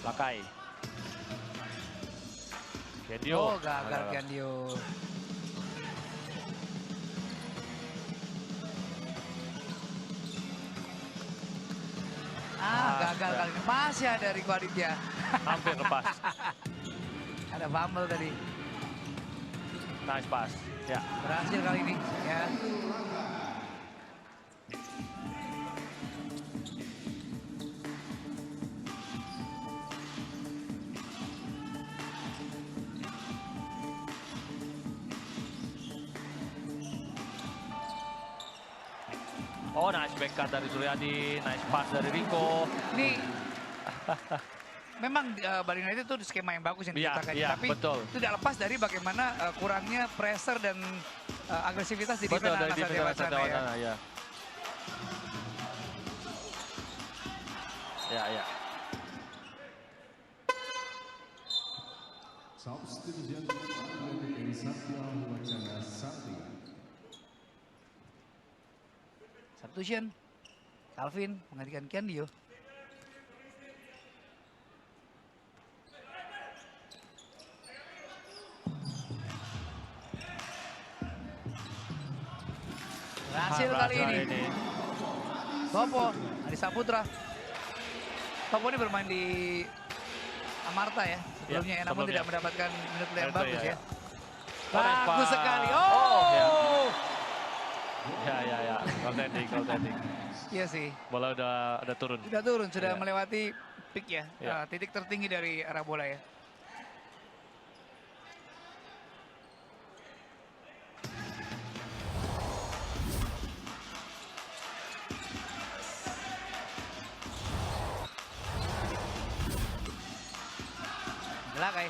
Lakai. Kiandio. Oh, gagal Kiandio. Gagal kali ini. Masih ada Riko Aditya. Hampir lepas. Ada fumble tadi. Nice pass. Ya. Berhasil kali ini. Ya. Oh, nice backhand dari Suryadi, nice pass dari Rico. Ini memang Bali United itu skema yang bagus yang Iya, diciptakannya, iya, tapi betul. tidak lepas dari bagaimana kurangnya pressure dan agresivitas di Betul, dari defense defense anak Satya Wacana ya. ya. Ya, ya. Substitution dari Satya Wacana Salatiga. Substitution. Calvin menggantikan Kiandio. Berhasil kali ini. Topo, Adi Saputra. Topo ini bermain di Amarta ya sebelumnya, Ya, namun sebelumnya. tidak mendapatkan menit play yang Itu bagus ya, ya. ya. Bagus sekali. Oh, Oh, Ya, ya, ya. Goaltending. iya sih. Bola udah turun. Sudah turun, sudah Ya. melewati peak ya, Ya. titik tertinggi dari arah bola ya. Lakai,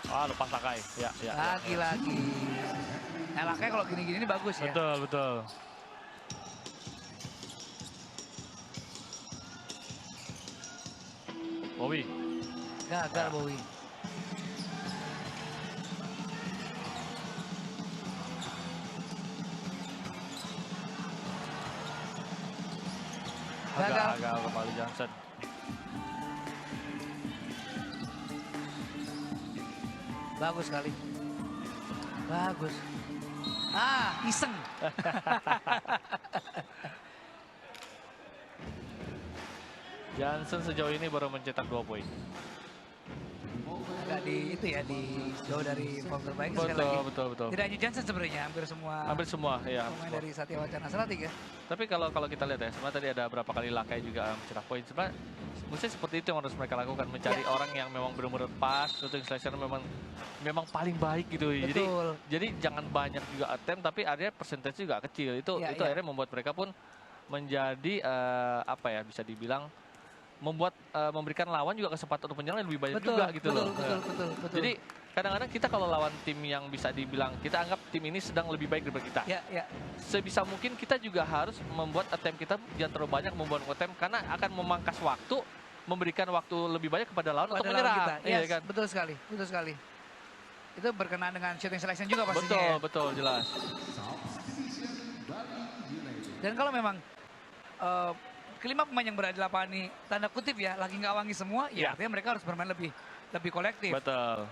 Lepas Lakai. Ya, ya. lagi-lagi. Nah, Lakai kalau gini-gini ini bagus ya. Betul. Gagal Bowie. Gagal. Gagal kembali Johnson. Bagus sekali. Bagus. Ah, iseng. Johnson sejauh ini baru mencetak 2 poin. Agak di itu ya, di jauh dari form terbaik sekali lagi. Betul. Tidak hanya Johnson sebenarnya, hampir semua Ya. pemain dari Satya Wacana Selatan ya. Tapi kalau kita lihat ya, sebenarnya tadi ada berapa kali Lakai juga mencetak poin. Sebenarnya mesti seperti itu yang harus mereka lakukan, mencari orang yang memang benar-benar pas, shooting slasher memang paling baik gitu. Betul. Jadi jangan banyak juga attempt, tapi akhirnya persentase juga kecil. Itu akhirnya membuat mereka pun menjadi apa ya, bisa dibilang memberikan lawan juga kesempatan untuk menyerang lebih banyak juga gitu loh. Betul. Jadi kadang-kadang kita kalau lawan tim yang bisa dibilang kita anggap tim ini sedang lebih baik daripada kita. Ya. Sebisa mungkin kita juga harus membuat attempt kita jangan terlalu banyak membuat attempt karena akan memangkas waktu, memberikan waktu lebih banyak kepada lawan untuk menyerang. Kita. Iya kan? Betul sekali. Itu berkenaan dengan shooting selection juga pastinya. Betul, jelas. Dan kalau memang kelima pemain yang berada di lapangan ini tanda kutip ya lagi nggak wangi semua, ya artinya mereka harus bermain lebih kolektif. Betul.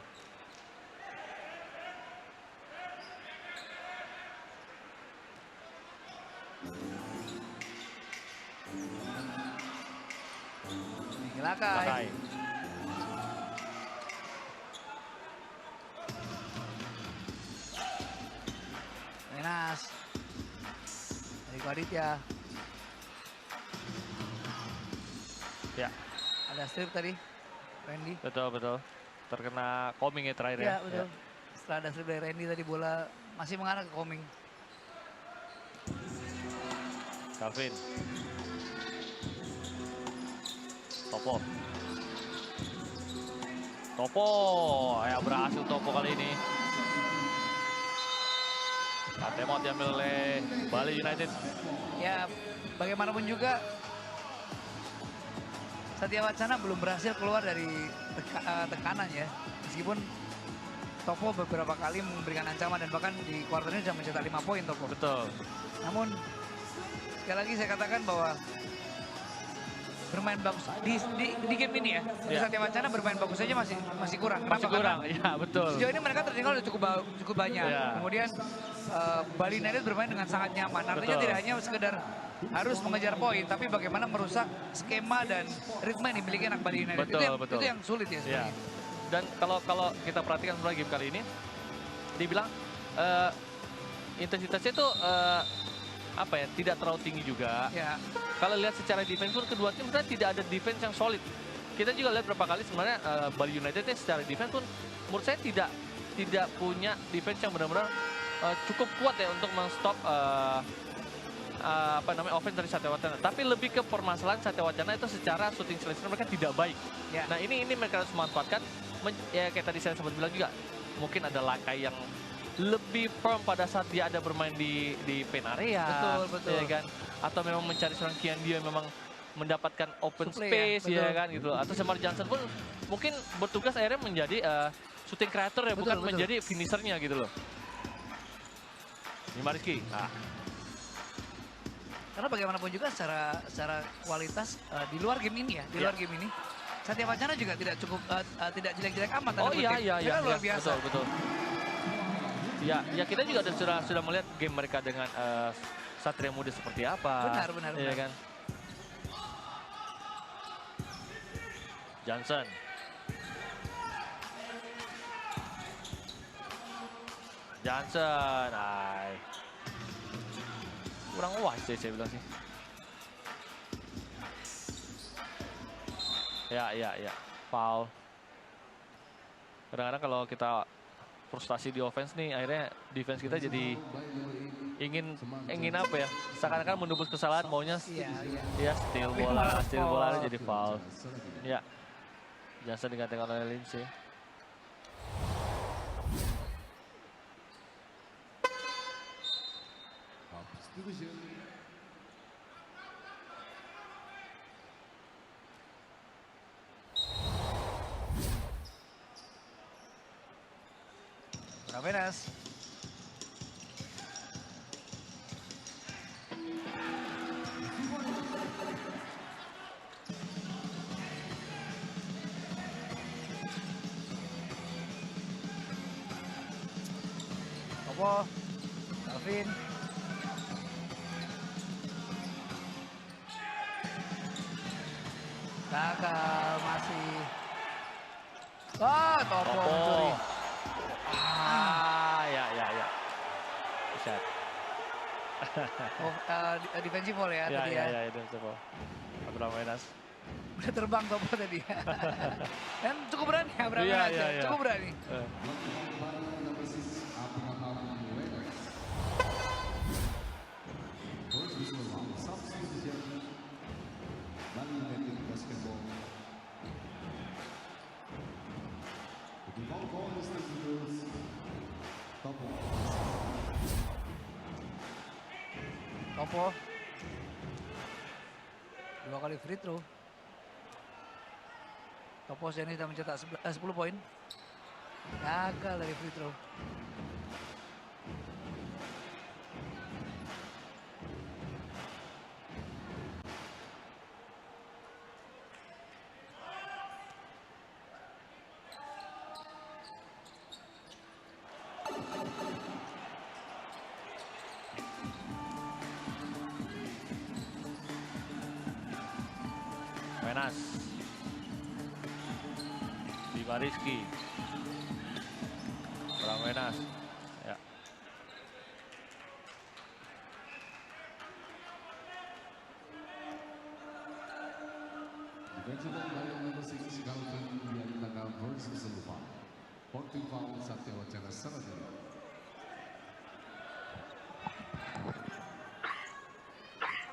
Lakai. Menas. Dari Aditya. Ya. Ada strip tadi. Randy. Betul. Terkena Coming ya terakhir ya. Ya, betul. Setelah ada strip dari Randy tadi bola masih mengarah ke Coming. Calvin. Topo. Ya berhasil Topo kali ini. Temot diambil oleh Bali United. Ya, bagaimanapun juga Satya Wacana belum berhasil keluar dari tekanan ya. Meskipun Topo beberapa kali memberikan ancaman dan bahkan di kuarter ini sudah mencetak 5 poin Topo. Betul. Namun sekali lagi saya katakan bahwa bermain bagus di game ini ya. Satya Wacana bermain bagus saja masih kurang. Masih kurang, ya betul. Sejauh ini mereka tertinggal sudah cukup banyak. Ya. Kemudian Bali United bermain dengan sangat nyaman. Artinya tidak hanya sekedar harus mengejar poin, tapi bagaimana merusak skema dan ritme yang dimiliki anak Bali United. Betul. Itu yang sulit ya sebenarnya. Dan kalau kita perhatikan sebenarnya game kali ini, dibilang intensitasnya itu tidak terlalu tinggi juga. Ya. Kalau lihat secara defense pun kedua tim sebenarnya tidak ada defense yang solid. Kita juga lihat berapa kali sebenarnya Bali United secara defense pun menurut saya tidak punya defense yang benar-benar cukup kuat ya untuk men-stop offense dari Satya Wacana. Tapi lebih ke permasalahan Satya Wacana itu secara shooting selection mereka tidak baik. Ya. Nah ini mereka harus memanfaatkan. Ya kayak tadi saya sempat bilang juga, mungkin ada Lakai yang lebih firm pada saat dia ada bermain di paint area. Betul. Ya kan? Atau memang mencari seorang Kian dia memang mendapatkan open Suplai space ya kan gitu. Atau Semar Johnson pun mungkin bertugas akhirnya menjadi shooting creator ya, bukan menjadi finishernya gitu loh. Bima Rizky. Karena bagaimanapun juga secara kualitas di luar game ini ya, luar game ini Satya Wacana juga tidak jelek-jelek amat. Iya. Luar biasa. Betul. Ya kita juga sudah melihat game mereka dengan Satria Muda seperti apa. Benar. Iya kan? Johnson. Kurang wise deh saya bilang sih. Ya. Foul. Kadang-kadang kalau kita frustasi di offense nih, akhirnya defense kita jadi ingin apa ya? Seakan-akan menebus kesalahan, maunya steal bola jadi foul. Ya. Johnson digantikan oleh Lindsay. Menas. Topo, Alvin. Gagal masih. Topo. mencuri. Ya. Bisa. Defensive foul ya tadi ya. Ya, defensive foul. Abraham Wenas. Udah terbang Topo tadi. Dan cukup berani Abraham Iya, Wenas, iya, ya. iya. Cukup berani. Number 6, Abraham Wenas. First whistle round. Substitution. Bali United Basketball. The default ball is the Eagles. Topo. Topo. 2 kali free throw. Topo ini sudah mencetak 10 poin. Gagal dari free throw. Wenas. Bima Rizky. Abraham Wenas. Ya. Defensive ball by number 6, Calvin Biantaga versus Lupa. 14 foul, Satya Wacana Saradina.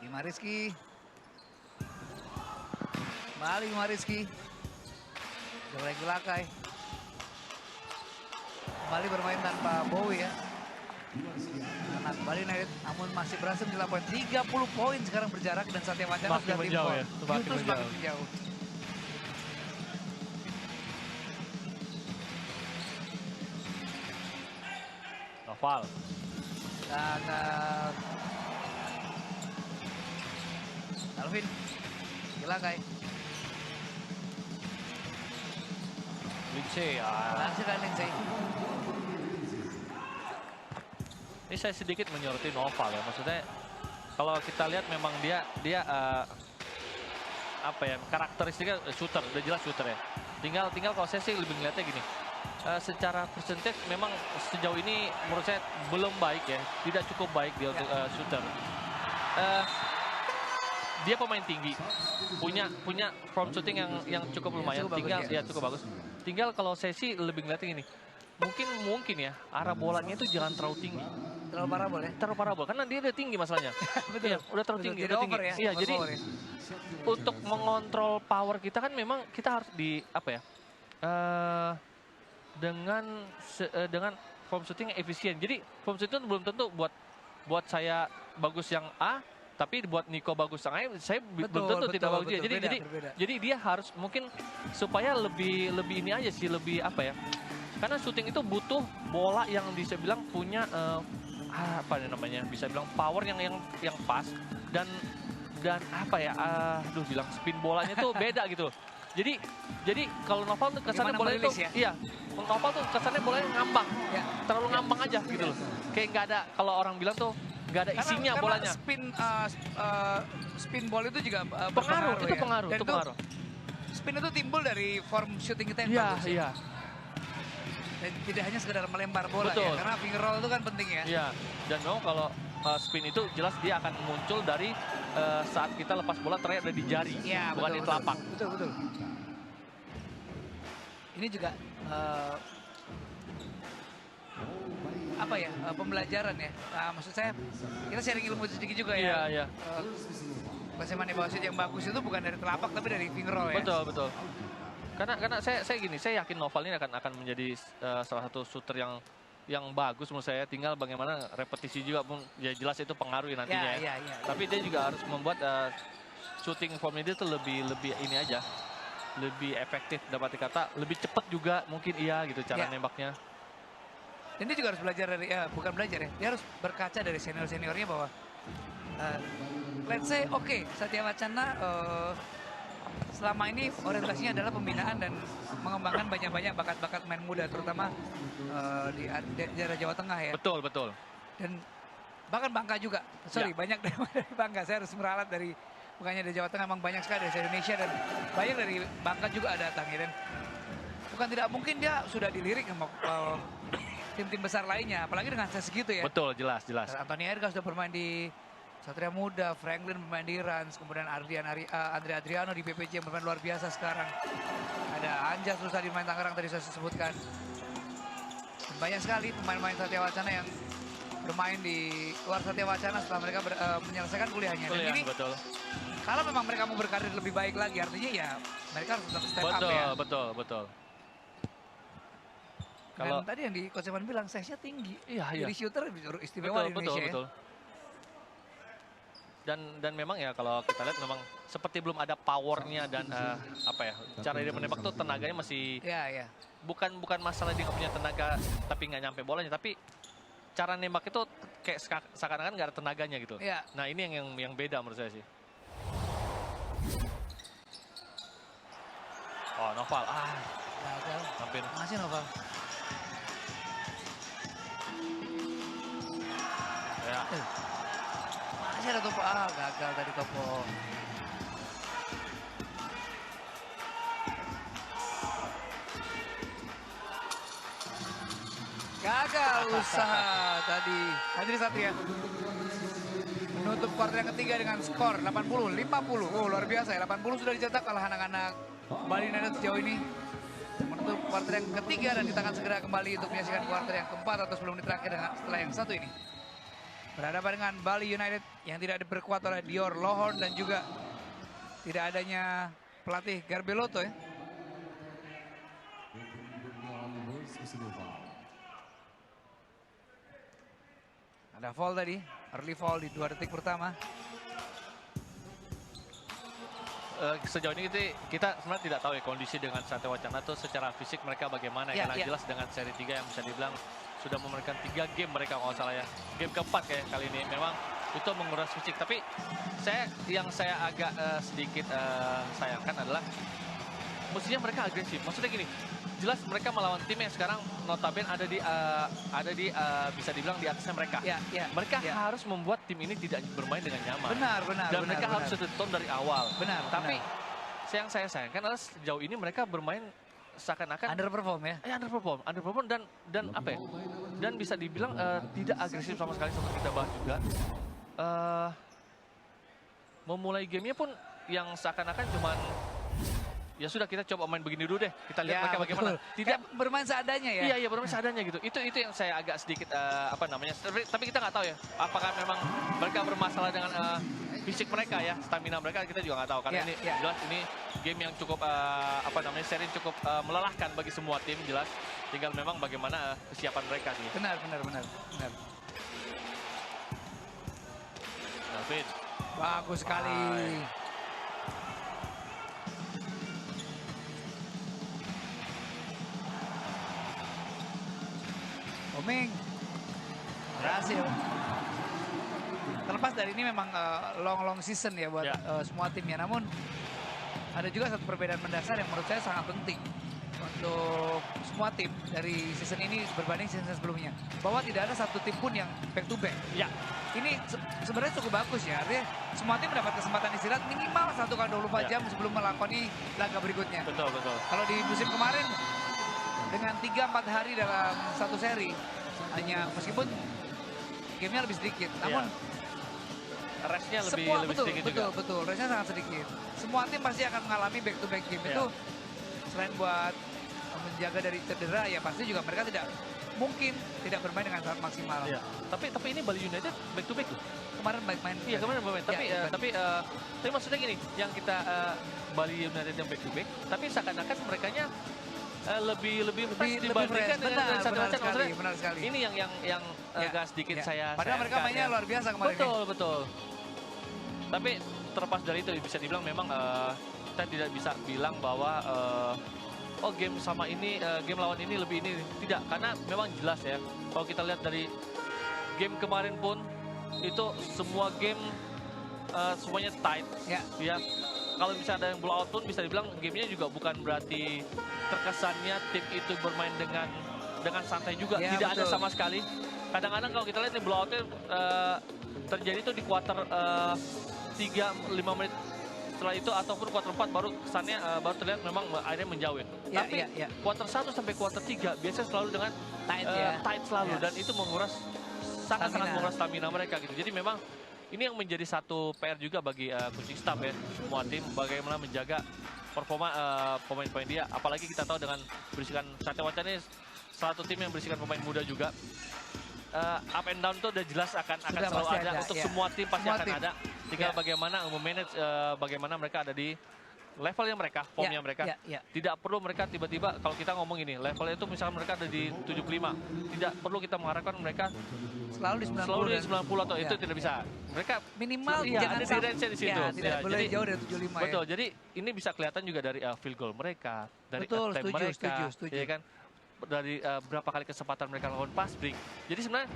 Bima Rizky. Kembali Bima Rizky. Mulai Gulakai. Kembali bermain tanpa Bowie ya. Anak Bali United namun masih berhasil mencetak poin. 30 poin sekarang berjarak dan Satya Wacana Semakin sudah tim menjauh gol. ya, semakin Justru semakin menjauh. menjauh. Noval. Gagal. Alvin. Gulakai. Lindsay. Langsung dan Lindsay. Ini saya sedikit menyoroti Noval ya. Maksudnya kalau kita lihat memang dia apa ya, karakteristiknya shooter, udah jelas shooter ya. Tinggal kalau saya sih lebih ngeliatnya gini. Secara percentage memang sejauh ini menurut saya belum baik ya. Tidak cukup baik dia untuk shooter. Dia pemain tinggi, punya form shooting yang cukup lumayan. cukup bagus, Tinggal ya. ya cukup bagus. Tinggal kalau saya sih lebih ngeliatnya gini. Mungkin ya arah bolanya itu jangan terlalu tinggi. Terlalu parabol ya. Terlalu parabol karena dia udah tinggi masalahnya. Betul. Iya, udah terlalu Betul, tinggi, tidak udah over tinggi. ya, Iya, over jadi power ya. untuk mengontrol power kita kan memang kita harus di apa ya? Dengan form shooting yang efisien. Jadi form shooting belum tentu buat saya bagus yang A, tapi buat Niko bagus yang A, saya belum tentu tidak bagus dia. Berbeda. Jadi dia harus mungkin supaya lebih ini aja sih, lebih apa ya? Karena shooting itu butuh bola yang bisa bilang punya apa namanya? Bisa bilang power yang pas dan apa ya? Bilang spin bolanya tuh beda gitu. Jadi kalau Noval tuh kesannya Gimana bola itu merilis ya? iya. Noval tuh kesannya bolanya ngambang. Ya. Terlalu ngambang aja gitu loh. Kayak nggak ada, kalau orang bilang tuh nggak ada isinya Karena bolanya. spin ball itu juga Pengaruh, berpengaruh itu ya. pengaruh, Dan itu pengaruh. Spin itu timbul dari form shooting kita yang Iya, bagus. iya. Dan tidak hanya sekedar melempar bola Betul. ya. Karena finger roll itu kan penting ya. Iya, dan memang kalau spin itu jelas dia akan muncul dari saat kita lepas bola terakhir ada di jari, Iya, bukan di telapak. Betul. Ini juga apa ya, pembelajaran ya. Maksud saya kita sharing ilmu sedikit juga ya. Iya. Placement wasit yang bagus itu bukan dari telapak tapi dari finger roll ya. Betul. Karena saya gini, saya yakin Noval ini akan menjadi salah satu shooter yang bagus menurut saya. Tinggal bagaimana repetisi juga pun ya jelas itu pengaruh nantinya. Iya. Tapi dia juga harus membuat shooting formnya dia tuh lebih ini aja. Lebih efektif dapat dikata, lebih cepat juga mungkin iya gitu cara Ya. nembaknya. Dan dia juga harus belajar dari, bukan belajar ya, dia harus berkaca dari senior-seniornya bahwa let's say Satya Wacana selama ini orientasinya adalah pembinaan dan mengembangkan banyak-banyak bakat-bakat main muda, terutama di daerah Jawa Tengah ya. Betul, betul. Dan bahkan Bangka juga. Sorry, banyak dari Bangka. Saya harus meralat dari, bukannya dari Jawa Tengah, memang banyak sekali dari Indonesia dan banyak dari Bangka juga datang ya. Dan bukan tidak mungkin dia sudah dilirik sama tim-tim besar lainnya, apalagi dengan saya segitu ya. Betul, jelas, jelas. Anthony Edgar sudah bermain di Satria Muda, Franklin bermain di Rans, kemudian Andre Adriano di PPJ yang bermain luar biasa sekarang. Ada Anjas terus tadi main Tangerang tadi saya sebutkan. Dan banyak sekali pemain-pemain Satya Wacana yang bermain di luar Satya Wacana setelah mereka menyelesaikan kuliahnya. Dan ini Betul. kalau memang mereka mau berkarir lebih baik lagi, artinya ya mereka harus tetap step up Betul, ya. betul, betul. Dan tadi yang di Coach Evan bilang, size-nya tinggi. Iya. Jadi shooter istimewa di Indonesia ya. Dan memang ya kalau kita lihat memang seperti belum ada powernya dan apa ya, cara dia menembak tuh tenaganya masih bukan masalah dia nggak punya tenaga tapi nggak nyampe bolanya, tapi cara nembak itu kayak seakan-akan nggak ada tenaganya gitu. Iya. Nah ini yang beda menurut saya sih. Oh Noval, Gagal. hampir. Masih Noval. Ya. Masih ada Topo. Gagal tadi Topo. Gagal usaha tadi. Andri Satria menutup kuarter yang ketiga dengan skor 80-50. Oh luar biasa ya, 80 sudah dicetak oleh anak-anak Bali United sejauh ini. Menutup kuarter yang ketiga dan kita akan segera kembali untuk menyaksikan kuarter yang keempat atau sebelum di terakhir setelah yang satu ini. Berhadapan dengan Bali United yang tidak diperkuat oleh Dior Lohorn dan juga tidak adanya pelatih Garbelotto ya. Ada foul tadi, early foul di 2 detik pertama. Sejauh ini kita sebenarnya tidak tahu ya kondisi dengan Satya Wacana tuh secara fisik mereka bagaimana. Karena jelas dengan seri 3 yang bisa dibilang sudah memenangkan 3 game mereka kalau nggak salah ya. Game keempat kayak kali ini memang itu menguras fisik. Tapi yang saya agak sedikit sayangkan adalah mestinya mereka agresif. Maksudnya gini, jelas mereka melawan tim yang sekarang notabene ada di bisa dibilang di atasnya mereka. Mereka harus membuat tim ini tidak bermain dengan nyaman. Dan mereka harus set the tone dari awal. Tapi yang saya sayangkan adalah sejauh ini mereka bermain seakan-akan underperform ya. Underperform dan apa ya? Dan bisa dibilang tidak agresif sama sekali seperti kita bahas juga. Memulai gamenya pun yang seakan-akan cuman ya sudah kita coba main begini dulu deh. Kita lihat mereka bagaimana. Tidak bermain seadanya ya. Iya bermain seadanya gitu. Itu yang saya agak sedikit apa namanya. Tapi kita nggak tahu ya. Apakah memang mereka bermasalah dengan fisik mereka ya, stamina mereka kita juga nggak tahu. Karena ini jelas ini game yang cukup apa namanya seri cukup melelahkan bagi semua tim jelas. Tinggal memang bagaimana kesiapan mereka sih. Benar. David. Bagus sekali. Oming berhasil. Terlepas dari ini memang long season ya buat semua timnya. Namun ada juga satu perbedaan mendasar yang menurut saya sangat penting untuk semua tim dari season ini berbanding season sebelumnya. Bahwa tidak ada satu tim pun yang back to back. Ya. Ini sebenarnya cukup bagus ya. Artinya semua tim mendapat kesempatan istirahat minimal 1 kali 24 jam sebelum melakoni laga berikutnya. Betul. Kalau di musim kemarin dengan 3-4 hari dalam satu seri, hanya meskipun gamenya lebih sedikit, namun restnya lebih sedikit juga. Betul, restnya sangat sedikit. Semua tim pasti akan mengalami back to back game itu. Selain buat menjaga dari cedera, ya pasti juga mereka tidak mungkin tidak bermain dengan sangat maksimal. Iya. Tapi ini Bali United back to back loh. Kemarin baik main. Iya kemarin bermain. Tapi maksudnya gini, yang kita Bali United yang back to back, tapi seakan-akan merekanya lebih fresh dibandingkan dengan Satya Wacana. Benar sekali. Ini yang agak sedikit saya padahal mereka mainnya luar biasa kemarin. Betul. Tapi terlepas dari itu bisa dibilang memang kita tidak bisa bilang bahwa game sama ini, game lawan ini lebih ini. Tidak, karena memang jelas ya. Kalau kita lihat dari game kemarin pun itu semua game semuanya tight. Ya. kalau misalnya ada yang blowout pun bisa dibilang gamenya juga bukan berarti terkesannya tim itu bermain dengan santai juga. Ya, Tidak ada betul. sama sekali. Kadang-kadang kalau kita lihat nih blowoutnya terjadi tuh di kuarter 3-5 menit setelah itu ataupun kuarter 4 baru kesannya baru terlihat memang akhirnya menjauh. Ya, Tapi ya. kuarter 1 sampai kuarter 3 biasanya selalu dengan Tight ya. tight selalu Ya. dan itu menguras sangat-sangat Stamina. menguras stamina mereka gitu. Jadi memang ini yang menjadi satu PR juga bagi coaching staff ya, semua tim bagaimana menjaga performa pemain-pemain dia. Apalagi kita tahu dengan berisikan Satya Wacana ini satu tim yang berisikan pemain muda juga. Up and down itu udah jelas akan Sudah selalu pasti ada ada, untuk ya. semua tim pasti Semua akan tim. ada. Tinggal Ya. bagaimana memanage bagaimana mereka ada di levelnya mereka, formnya mereka. Ya. Tidak perlu mereka tiba-tiba kalau kita ngomong ini levelnya itu misalkan mereka ada di 75. Tidak perlu kita mengharapkan mereka Selalu di 90. selalu di dan- 90 atau ya. itu tidak bisa. Mereka Minimal iya, jangan ada di sampai- range di situ. Ya, tidak Ya, boleh jadi- jauh dari 75 Betul, ya. jadi ini bisa kelihatan juga dari field goal mereka, dari Betul, attempt setuju, mereka, setuju. ya kan? Dari berapa kali kesempatan mereka lakukan pass break. Jadi sebenarnya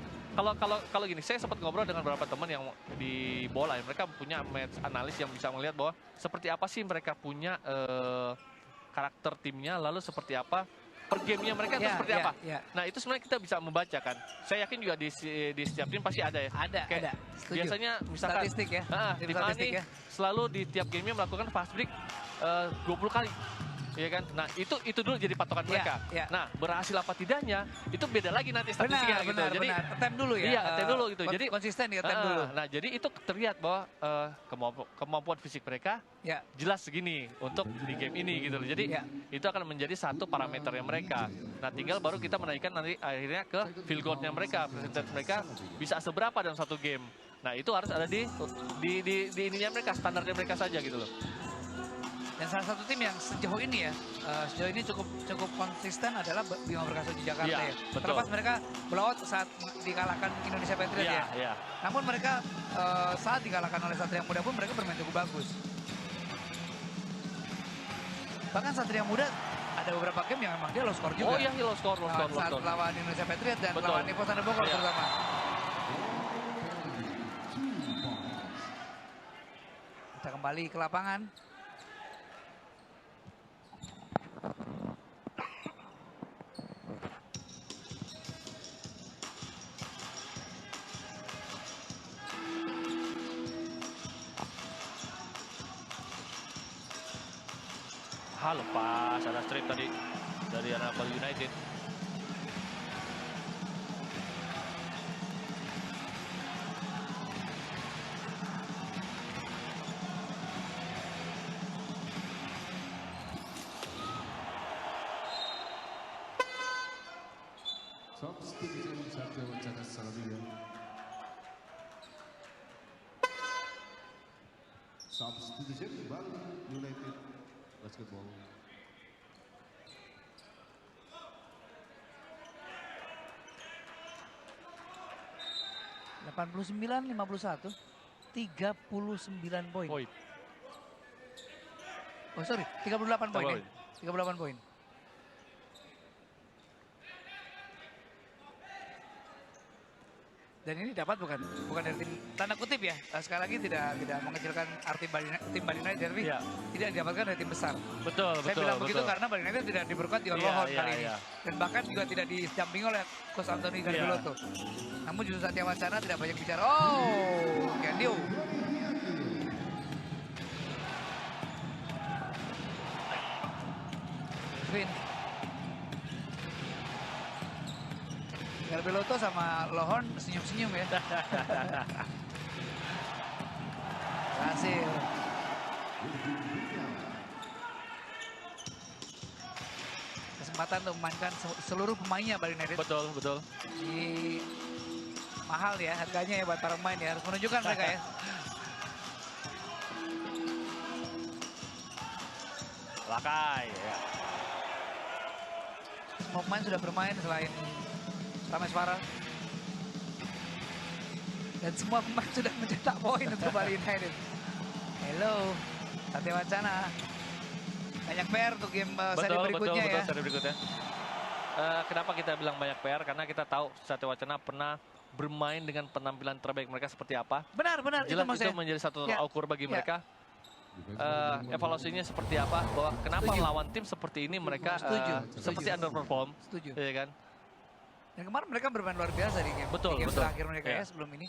kalau gini, saya sempat ngobrol dengan beberapa teman yang di bola, ya. Mereka punya match analis yang bisa melihat bahwa seperti apa sih mereka punya karakter timnya, lalu seperti apa per gamenya mereka itu Ya, seperti ya, apa. ya. Nah itu sebenarnya kita bisa membaca kan. Saya yakin juga di setiap tim pasti ada ya. Ada. Setuju. Biasanya misalkan Statistik ya. Tim tim A statistik nih ya. selalu di tiap gamenya melakukan fast break 20 kali. Iya kan? Nah, itu dulu jadi patokan Ya, mereka. ya. Nah, berhasil apa tidaknya itu beda lagi nanti statistiknya gitu. Jadi Attempt dulu ya. Iya, attempt dulu gitu. Jadi konsisten di attempt dulu. Nah, jadi itu terlihat bahwa kemampuan fisik mereka Ya. jelas segini untuk di game ini gitu loh. Jadi Ya. itu akan menjadi satu parameternya mereka. Nah, tinggal baru kita menaikkan nanti akhirnya ke field goal-nya mereka, percentage mereka bisa seberapa dalam satu game. Nah, itu harus ada di ininya mereka, standarnya mereka saja gitu loh. Dan salah satu tim yang sejauh ini ya, sejauh ini cukup konsisten adalah Bima Perkasa di Jakarta Iya, ya. betul. Terlepas mereka blowout saat dikalahkan Indonesia Patriot ya. Iya. Namun mereka saat dikalahkan oleh Satria Muda pun mereka bermain cukup bagus. Bahkan Satria Muda ada beberapa game yang memang dia low score juga. Oh iya, low score. Saat lawan Indonesia Patriot dan Betul. lawan Evo Thunder Bogor Iya. terutama. Kita kembali ke lapangan. Lepas ada strip tadi dari Anapoli United. Substitution Satya Wacana Salatiga. Substitution Bali United Basketball. -89, 51, 39 poin. Poin. Oh sorry, 38 poin ya. 38 poin. Dan ini dapat bukan dari tim tanda kutip ya. Sekali lagi tidak mengecilkan arti tim Bali United, tapi Iya. tidak didapatkan dari tim besar. Betul. Saya bilang begitu karena Bali United tidak diberkat di Iya, Lohon iya, kali ini. iya. Dan bahkan juga tidak didampingi oleh Coach Anthony Garbiloto. Namun justru Satya Wacana tidak banyak bicara. Oh, Gandio. Vin. Garbiloto sama Lohon senyum-senyum ya. Berhasil. Kesempatan untuk memainkan seluruh pemainnya Bali United. Betul. Di mahal ya harganya ya buat para pemain ya. Harus menunjukkan mereka ya. Lakai ya. Semua pemain sudah bermain selain Rames Farah. Dan semua pemain sudah mencetak poin untuk Bali United. Hello, Satya Wacana. Banyak PR untuk game seri berikutnya ya. Seri berikutnya. Kenapa kita bilang banyak PR? Karena kita tahu Satya Wacana pernah bermain dengan penampilan terbaik mereka seperti apa. Benar. Jelas itu maksudnya. menjadi satu Ya, tolak ukur bagi ya. mereka. evaluasinya seperti apa, bahwa kenapa Setuju. lawan tim seperti ini mereka Setuju. seperti underperform, Setuju. ya kan? Dan kemarin mereka bermain luar biasa di game, Betul, di game betul. terakhir mereka Iya. ya sebelum ini.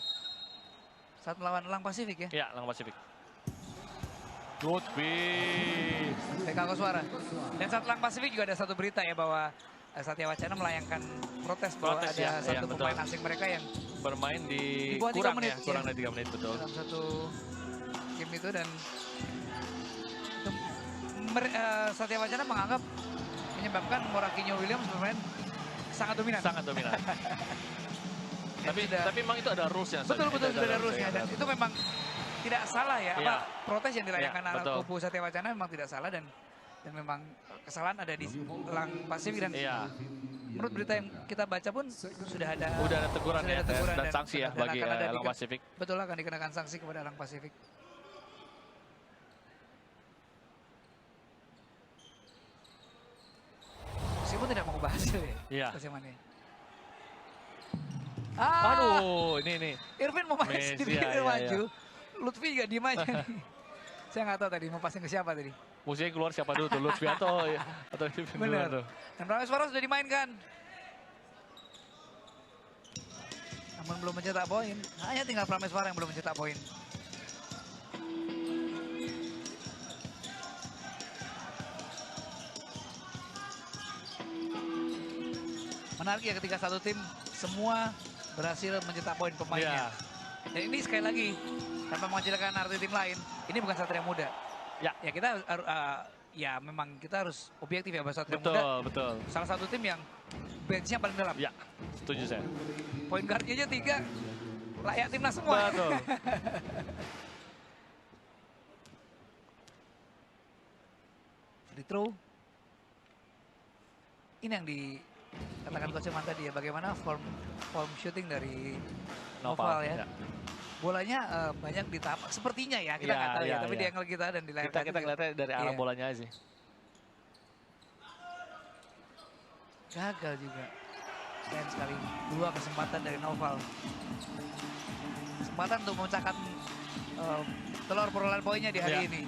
Saat melawan Elang Pasifik ya. Ya, Lang Pasifik. Lutfi. PK Koswara. Dan saat Elang Pasifik juga ada satu berita ya bahwa Satya Wacana melayangkan protes bahwa Protes, ada ya, satu ya, betul. pemain asing mereka yang Bermain di, Di bawah 3 kurang menit, ya, kurang ya. dari 3 menit, betul. dalam satu game itu dan itu Satya Wacana menganggap menyebabkan Morakinyo Williams bermain sangat dominan. Sangat dominan. tapi sudah- tapi memang itu ada rules-nya. Betul, Soalnya. sudah ada rulesnya dan itu memang tidak salah ya. Iya. Protes yang dilayangkan Iya, anak betul. kubu Satya Wacana memang tidak salah dan memang kesalahan ada di Elang Pasifik dan Iya, menurut berita yang kita baca pun sudah ada udah ada teguran sudah ya, ada teguran dan sanksi ya dan bagi akan ada Elang Pasifik. Betul, akan dikenakan sanksi kepada Elang Pasifik. Meskipun tidak mau bahas ya. Iya. Bagaimana ya? Ah, Aduh, ini. Irvin mau main Messi, sendiri ya, ya, maju. Lutfi juga diem aja nih. Saya nggak tahu tadi mau passing ke siapa tadi. Musuhnya keluar siapa dulu tuh, Lutfi atau Irvin duluan Benar. tuh. Dan Prameswara sudah dimainkan. Namun belum mencetak poin. Hanya tinggal Prameswara yang belum mencetak poin. Menarik ya ketika satu tim semua berhasil mencetak poin pemainnya. Iya. Dan ini sekali lagi tanpa mengecilkan arti tim lain, ini bukan Satria Muda. Ya. Ya kita ya memang kita harus objektif ya bahwa Satria Betul, Muda betul. salah satu tim yang benchnya paling dalam. Ya, setuju saya. Poin guardnya aja 3 layak timnas semua. Betul. Free throw. Ini yang dikatakan Coach Eman tadi ya, bagaimana form shooting dari Noval ya. Bolanya banyak ditapak, sepertinya ya, kita Iya, nggak tahu ya, iya, tapi iya. di angle kita dan di layar Kita kaca juga. ngeliatnya dari arah Iya. bolanya aja sih. Gagal juga. Sayang sekali, 2 kesempatan dari Noval. Kesempatan untuk memecahkan telur perolehan poinnya di hari Iya. ini.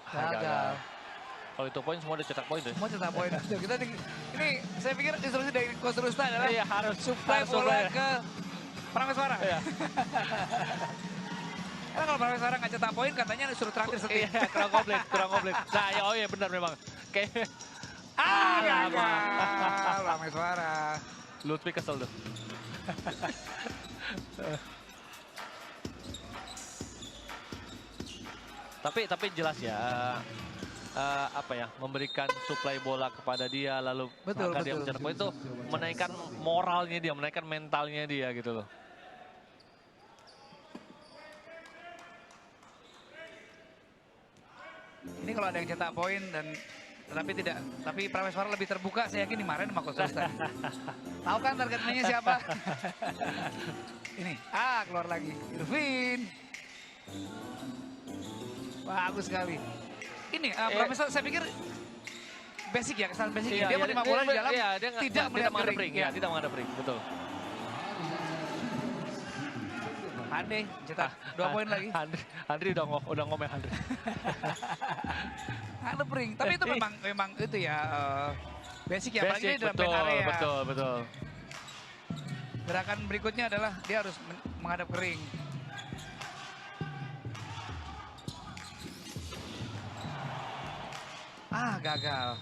Gagal. Kalau itu poin semua udah cetak poin tuh. Semua cetak poin. Kita ini saya pikir instruksi dari Coach Rusta adalah Iya, harus supply harus bola supply ya. ke Prameswara. Iya. Karena kalau Prameswara nggak cetak poin katanya disuruh traktir setir. Iya, kurang komplit, kurang komplit. Nah, ya, oh iya benar memang. Kayak Gagal Prameswara. Lutfi kesel tuh. tapi jelas ya, apa ya, memberikan suplai bola kepada dia lalu Betul, maka dia betul. mencetak poin itu menaikkan moralnya dia, menaikkan mentalnya dia gitu loh. Ini kalau ada yang cetak poin dan tapi Prameswara lebih terbuka, saya yakin dimarahin sama Coach Rusta. Tahu kan target mainnya siapa? Ini, keluar lagi. Irvin. Bagus sekali. Ini Prameswara saya pikir basic ya, kesalahan basic ya. Dia menerima bola di dalam, dia tidak melihat menghadap kering. ring. Ya, tidak menghadap ring, betul. Andai cetak 2 poin lagi. Andri udah ngomel Andri. Ngadep ring. Tapi itu memang itu ya basic ya, apalagi Basic, ini dalam betul, pen area. betul. Gerakan berikutnya adalah dia harus menghadap ke ring. Gagal.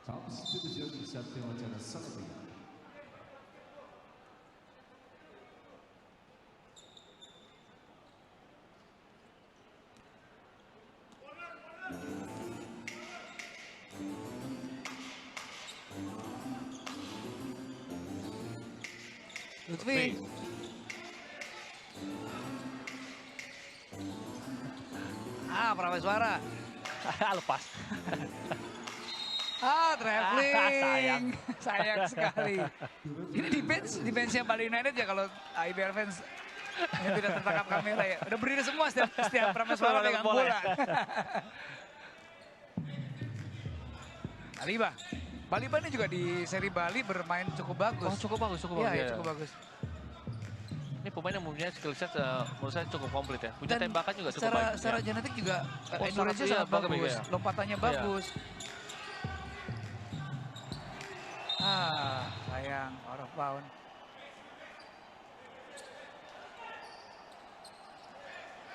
Comes to the show, Satya Wacana celebrate. Lutfi. Prameswara. Lepas. Traveling. Sayang sekali. Ini defense-nya Bali United ya kalau IBL fans yang tidak tertangkap kamera ya. Udah berdiri semua setiap Prameswara pegang bola. Aliba. Bali Bani juga di seri Bali bermain cukup bagus. Oh, cukup bagus, cukup Iya, bagus. ya, Iya. cukup bagus. Ini pemain yang mempunyai skill set menurut saya cukup komplit ya. Punya Dan tembakan juga cukup secara, baik. secara Ya. genetik juga Oh, endurance-nya sangat, sangat iya, bagus, bagus, iya. lompatannya Iya. bagus. Sayang, out of bound.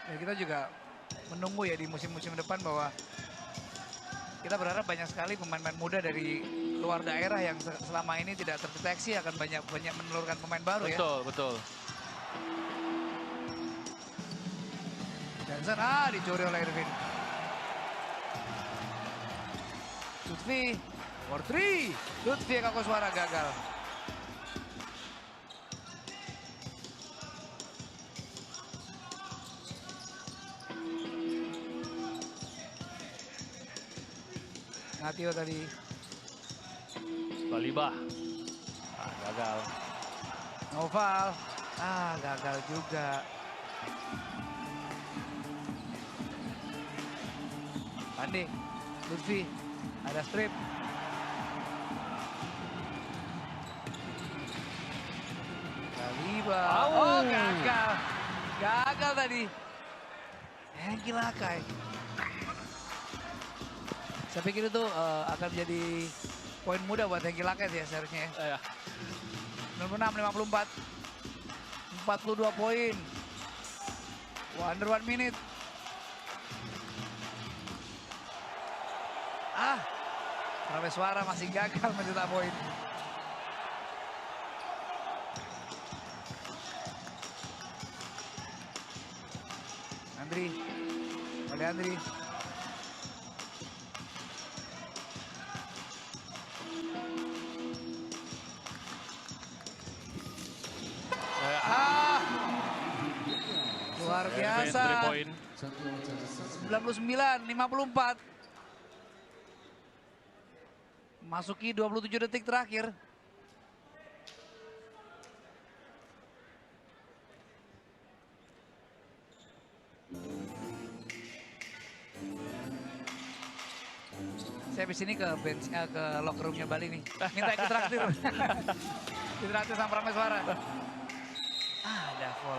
Ya, kita juga menunggu ya di musim-musim depan bahwa kita berharap banyak sekali pemain-pemain muda dari luar daerah yang selama ini tidak terdeteksi akan banyak menelurkan pemain baru ya. Betul, betul. Johnson, dicuri oleh Irvin. Lutfi, for 3. Lutfi Eka Koswara gagal. Natio tadi. Balibah. Gagal. Noval. Gagal juga. Pandi. Lutfi. Ada strip. Balibah. Oh, gagal. Gagal tadi. Hengki Lakai. Saya pikir itu akan menjadi poin mudah buat Hengki Lakai ya seharusnya ya. 96-54. 42 poin. Under 1 minute. Prameswara masih gagal mencetak poin. Andri. Oleh Andri. Luar biasa. 3 poin. 99-54. Masuki 27 detik terakhir. Saya habis ini ke ke locker roomnya Bali nih. Minta ikut traktir. Ditraktir sama Prameswara. Ada foul.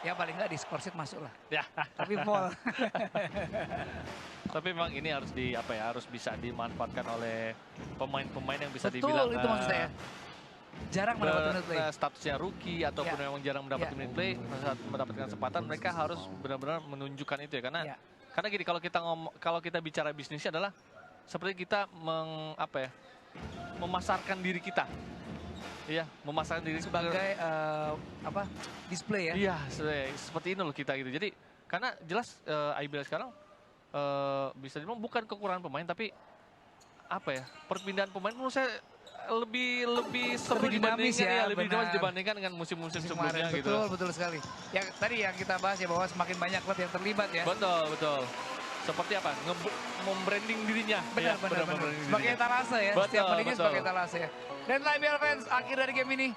Ya paling nggak di score sheet masuk lah. Ya. Tapi foul. Tapi memang ini harus harus bisa dimanfaatkan oleh pemain-pemain yang bisa Betul, dibilang itu maksud saya. Jarang mendapat minute play. Statusnya rookie ataupun Ya. memang jarang mendapat Ya. minute play, saat mendapatkan kesempatan mereka harus benar-benar menunjukkan itu ya. Ya. Karena gini, kalau kita bicara bisnisnya adalah seperti kita memasarkan diri kita. Iya, memasarkan diri Sebagai display ya. Iya, seperti ini loh kita gitu. Jadi karena jelas IBL sekarang bisa dibilang bukan kekurangan pemain, tapi perpindahan pemain menurut saya lebih seru dinamis dibandingkan ya, lebih benar. dinamis dibandingkan dengan musim-musim sebelumnya gitu. Betul sekali. Yang tadi yang kita bahas ya bahwa semakin banyak klub yang terlibat ya. Betul. Seperti apa? Membranding dirinya. Benar. membranding Sebagai dirinya. etalase ya. Betul, Setiap pertandingan betul. sebagai etalase ya. Dan IBL fans, akhir dari game ini